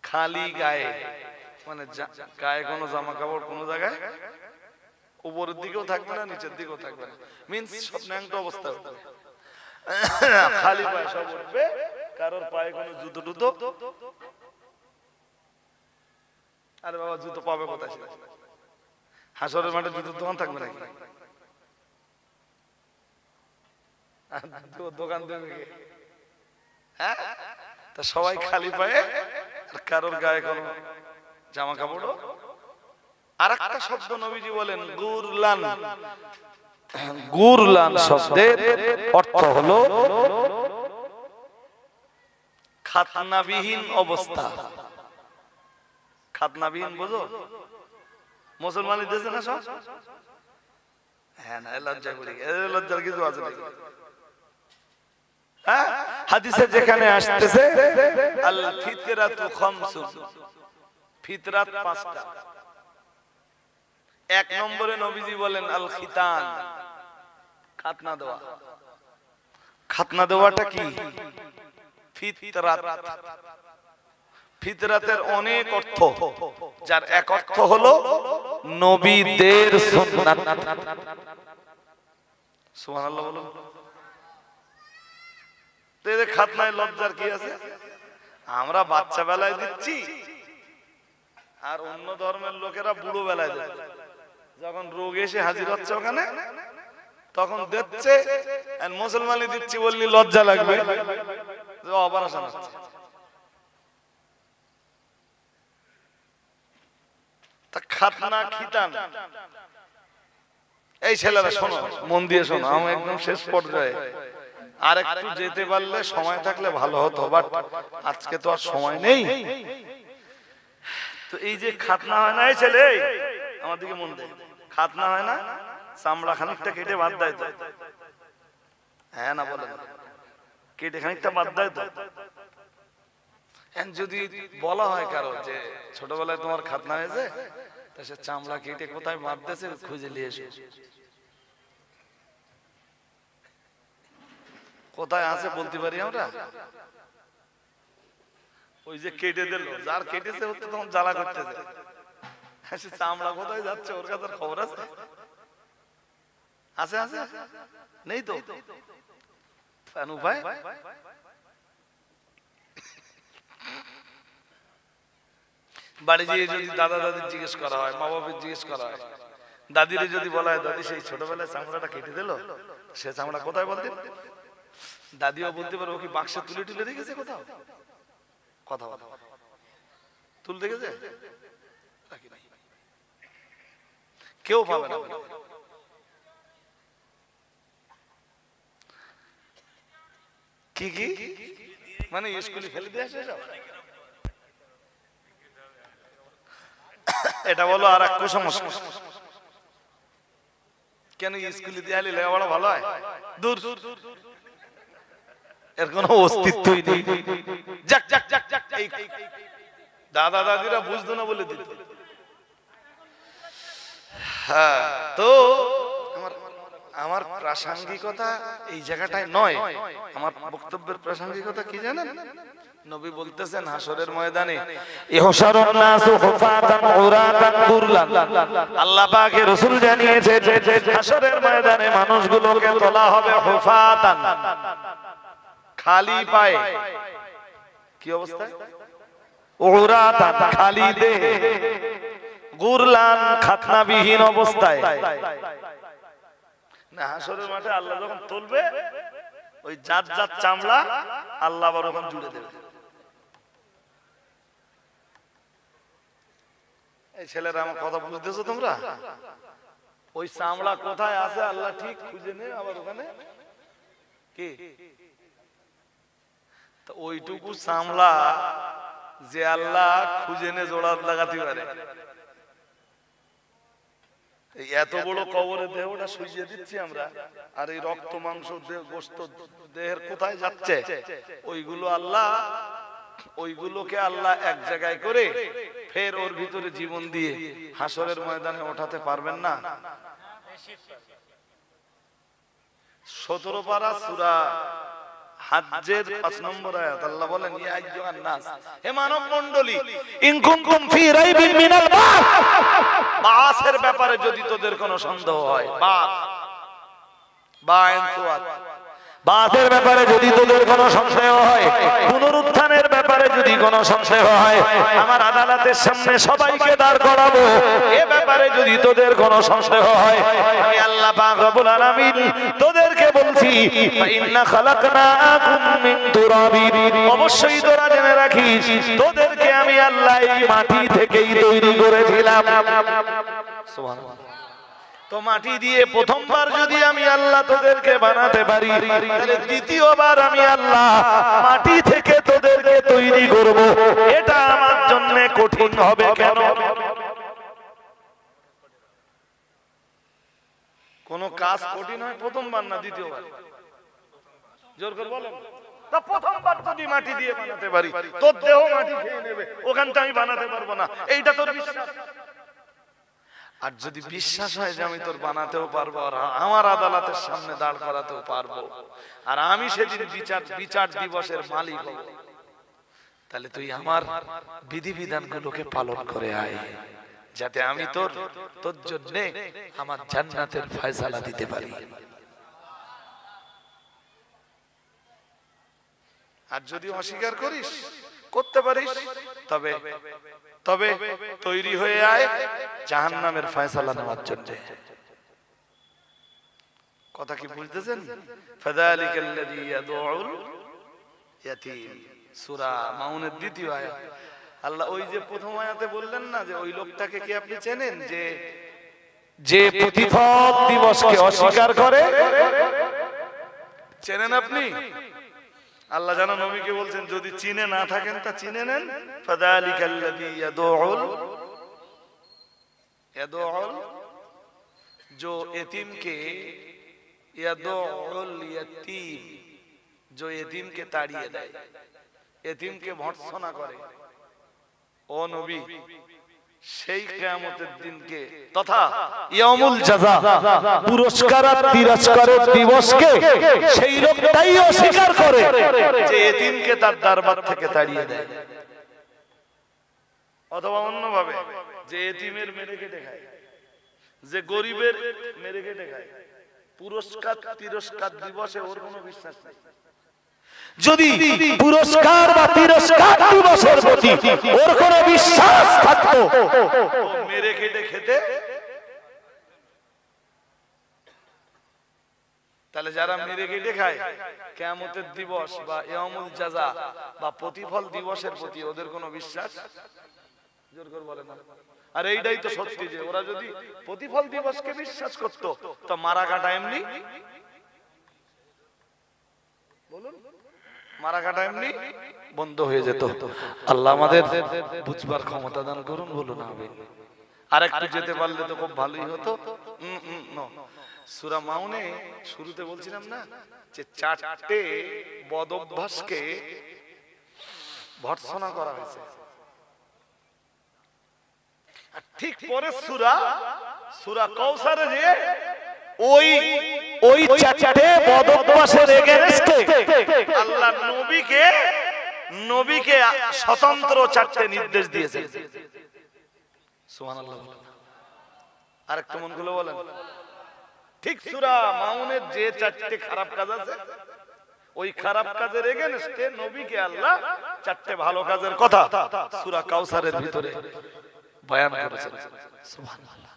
খালি গায়ে, মানে গায়ে কোনো জামা কাপড় কোনো জায়গায় উপরের দিকেও থাকবে না, নিচের দিকেও থাকবে না, মিন্স সব ন্যাংটো অবস্থা হবে, খালি পায়ে সব উঠবে, কারোর পায়ে কোনো জুতো টুতো, আরে বাবা জুতো পাবে কোথায়? হাসরের মাঠে জুতোর দোকান থাকবে নাকি? দোকান দেবে কে? হ্যাঁ, তা সবাই খালি পায়ে, আর কারোর গায়ে কোনো জামা কাপড়। আর একটা শব্দ নবীজি বলেন গুরলান, গুরলান শব্দের অর্থ হলো খাতনাবিহীন অবস্থা। খাতনাবিহীন বুঝো? মুসলমানই দেশে না সব? হ্যাঁ, না লজ্জা করি, লজ্জার কিছু আছে নাকি? হ্যাঁ, হাদিসে যেখানে আসতেছে আল ফিতরাতু খামসুন, ফিতরাত পাঁচটা। এক নম্বরে নবীজি বলেন আল খিতান, খাতনা দেওয়া। খাতনা দেওয়াটা কি? ফিতরাত। ফিতরাতের অনেক অর্থ, যার এক অর্থ হলো নবীদের সুন্নাত। সুবহানাল্লাহ বলুন। খাতনায় লজ্জার কি আছে? আমরা বাচ্চা বেলায় দিচ্ছি, আর অন্য ধর্মের লোকেরা বুড়ো বেলায় দিচ্ছে। যখন রোগ এসে হাজির হচ্ছে ওখানে, তখন দিচ্ছে, আর মুসলমানই দিচ্ছি বললি লজ্জা লাগবে, অপারেশন হচ্ছে। তা খাতনা খিতান, এই ছেলেরা শোনো, মন দিয়ে শোনো, আমি একদম শেষ পর্যায়ে, আর একটু যেতে পারলে সময় থাকলে ভালো হতো, বাট আজকে তো আর সময় নেই। তো এই যে খাতনা হয় না, এই ছেলে আমার দিকে মন দেয়, খাতনা হয় না, চামড়া খানিকটা কেটে বাদ দেয় তো? হ্যাঁ না বলেন, কেটে খানিকটা বাদ দেয় তো? যদি বলা হয় কারো যে ছোটবেলায় তোমার খাতনা হয়েছে, তা সে চামড়া কেটে কোথায় বাদ দিয়েছে খুঁজে নিয়ে এসে, কোথায় আছে বলতে পারি আমরা? ওই যে কেটে দিল, যার কেটেছে হচ্ছে তখন জ্বালা করতেছে, সে চামড়া কোথায় যাচ্ছে ওর কাছে খবর আছে? আছে আছে নেই তো উপায়? বাড়ি গিয়ে যদি দাদা দাদির জিজ্ঞেস করা হয়, মা বাবার জিজ্ঞেস করা হয়, দাদিরে যদি বলা হয় দাদি সেই ছোটবেলায় চামড়াটা কেটে দিল, সে চামড়া কোথায় বলতে? দাদিও বলতে পারো, কি বাক্সে তুলে তুলে রেখেছে কোথাও? কথা বলা তুল রেখেছে, কেউ পাবে না। কি কি মানে স্কুলে ফেলে দিয়ে আসে? এটা বলো আর এক কুসংস্কার। কেন স্কুলে দিয়ে আলি লেখাপড়া ভালো হয়? দূর, এর কোনো অস্তিত্বই নেই। যাক যাক যাক যাক, দাদা দাদিরা বুঝতো না বলে দিত। হ্যাঁ, তো আমার প্রাসঙ্গিকতা এই জায়গাটায় নয়। আমার বক্তব্যের প্রাসঙ্গিকতা কি জানেন? নবী বলতেছেন হাসরের ময়দানে ইহশারুন নাসু হুফাতান উরাতান গুরলান, আল্লাহ পাকের রাসূল জানিয়েছে হাসরের ময়দানে মানুষগুলোকে তোলা হবে হুফাতান, খালি পায়ে। কি অবস্থায়? উরাতান, খালি দেহে, গুরলান, খাতনাবিহীন অবস্থায়। না, হাসরের মাঠে আল্লাহ যখন তুলবে, ওই জাত জাত চামড়া আল্লাহ আবার ওখানে জুড়ে দেবে। এই ছেলেরা আমার কথা বুঝতেছো তোমরা? ওই চামড়া কোথায় আছে আল্লাহ ঠিক খুঁজে নে, আবার ওখানে কি ওইটুকু চামড়া যে আল্লাহ খুঁজে নে জোড়া লাগাতে পারে, এত বড় কবরে দেহটা শুইয়ে দিচ্ছি আমরা, আর এই রক্ত মাংস দেহ গোস্ত দেহের কোথায় যাচ্ছে? ওইগুলো আল্লাহ, ওইগুলোকে আল্লাহ এক জায়গায় করে ফের ওর ভিতরে জীবন দিয়ে হাসরের ময়দানে ওঠাতে পারবেন না? 17 পারা সূরা হাজ্জের 5 নম্বর আয়াত আল্লাহ বলেন, ইয়া আইয়ুহান নাস, হে মানব মণ্ডলী, ইন কুনতুম ফি রাইবিন মিনাল বাস, বাসের ব্যাপারে যদি তোদের কোনো সন্দেহ হয়, বাসের ব্যাপারে যদি তোদের কোনো সংশয় হয়, পুনরুত্থানের ব্যাপারে যদি কোনো সংশয় হয়, আমার আদালতের সামনে সবাইকে দাঁড় করাবো, এ ব্যাপারে যদি তোদের কোনো সংশয় হয়, আমি আল্লাহ পাক রব্বুল আলামিন তোদেরকে বলছি, ইন্না খালাকনাকুম মিন তুরাবিন, অবশ্যই তোরা জেনে রাখিস তোদেরকে আমি আল্লাহ এই মাটি থেকেই তৈরি করেছিলাম। সুবহানাল্লাহ। তো মাটি দিয়ে প্রথমবার যদি আমি আল্লাহ তোদেরকে বানাতে পারি, তাহলে দ্বিতীয়বার আমি আল্লাহ মাটি থেকে তোদেরকে তৈরি করব, এটা আমার জন্য কঠিন হবে কেন? কোন কাজ কঠিন হয় প্রথমবার না দ্বিতীয়বার? জোর করে বলেন। তা প্রথমবার যদি মাটি দিয়ে বানাতে পারি, তোর দেহ মাটি খেয়ে নেবে, ওখানটা আমি বানাতে পারবো না, এইটা তোর বিশ্বাস? আর যদি বিশ্বাস হয় যে আমি তোর বানাতেও পারবো, আর আমার আদালতের সামনে দাঁড় করাতেও পারবো, আর আমি সেদিন বিচার দিবসের মালিক হব, তাহলে তুই আমার বিধিবিধানগুলোকে পালন করে আয়, যাতে আমি তোর জন্য আমার জান্নাতের ফয়সালা দিতে পারি। আর যদি অস্বীকার করিস, করতে পারিস, তবে তবে তৈরি হয়ে আয় জাহান্নামের ফয়সালা নেওয়ার জন্য। কথা কি বুঝতেছেন? ফাযালিকাল্লাযী ইয়াদউল ইয়াতীম, সূরা মাউনের 2য় আয়াত। আল্লাহ ওই যে প্রথম আয়াতে বললেন না যে ওই লোকটাকে কি আপনি চেনেন, যে প্রতিফল দিবসকে অস্বীকার করে? চেনেন আপনি? আল্লাহ জানা নবীকে বলছেন, যদি চিনে না থাকেন তা চিনে নেন। ফাযালিকাল্লাযী ইয়াদউল, जो यतीम के, यादउल यतीम, जो यतीम के ताड़िए देয়, यतीम के ভর্ৎসনা করে, ও নবী সেই কিয়ামতের দিনকে তথা ইয়াউমুল জাযা, পুরস্কার আর তিরস্কারের দিবসকে সেই লোকটাই অস্বীকার করে যে এতিমকে তার দরবার থেকে তাড়িয়ে দেয়, অথবা অন্যভাবে যে এতিমের মেরে কেটে খায়, যে গরিবের মেরে কেটে খায়, পুরস্কার তিরস্কার দিবসে ওর কোনো বিশ্বাস নেই। যদি পুরস্কার বা তিরস্কার দিবসের প্রতি ওর কোনো বিশ্বাস থাকতো, মেরে কেটে খেতে। তাহলে যারা মেরে কেটে খায়, কিয়ামতের দিবস বা ইয়াউমুল জাযা বা প্রতিফল দিবসের প্রতি ওদের কোনো বিশ্বাস, জোর করে বলে না। আর এইটাই তো সত্যি যে ওরা যদি প্রতিফল দিবসকে বিশ্বাস করত, তো মারা কাটা এমনি, বলুন, মারা কাটা এমনি বন্ধ হয়ে যেত। আল্লাহ আমাদের বুঝবার ক্ষমতা দান করুন, বলুন আমিন। আর একটু যেতে পারলে তো খুব ভালোই হতো। সূরা মাউনে শুরুতে বলছিলাম না যে 4টে বদ অভ্যাসকে ভর্ৎসনা করা হয়েছে, আর ঠিক পরে সূরা কাউসারে যে ওই 4টে বদ অভ্যাসের এগেইনস্টে আল্লাহ নবীকে স্বতন্ত্র 4টে নির্দেশ দিয়েছেন। সুবহানাল্লাহ। আরেকটু মন খুলে বলেন। ঠিক সূরা মাউনের যে 4টে খারাপ কাজ আছে, ওই খারাপ কাজের এগেইনস্টে নবীকে আল্লাহ 4টে ভালো কাজের কথা সূরা কাউসারের ভিতরে বয়ান করেছেন। সুবহানাল্লাহ।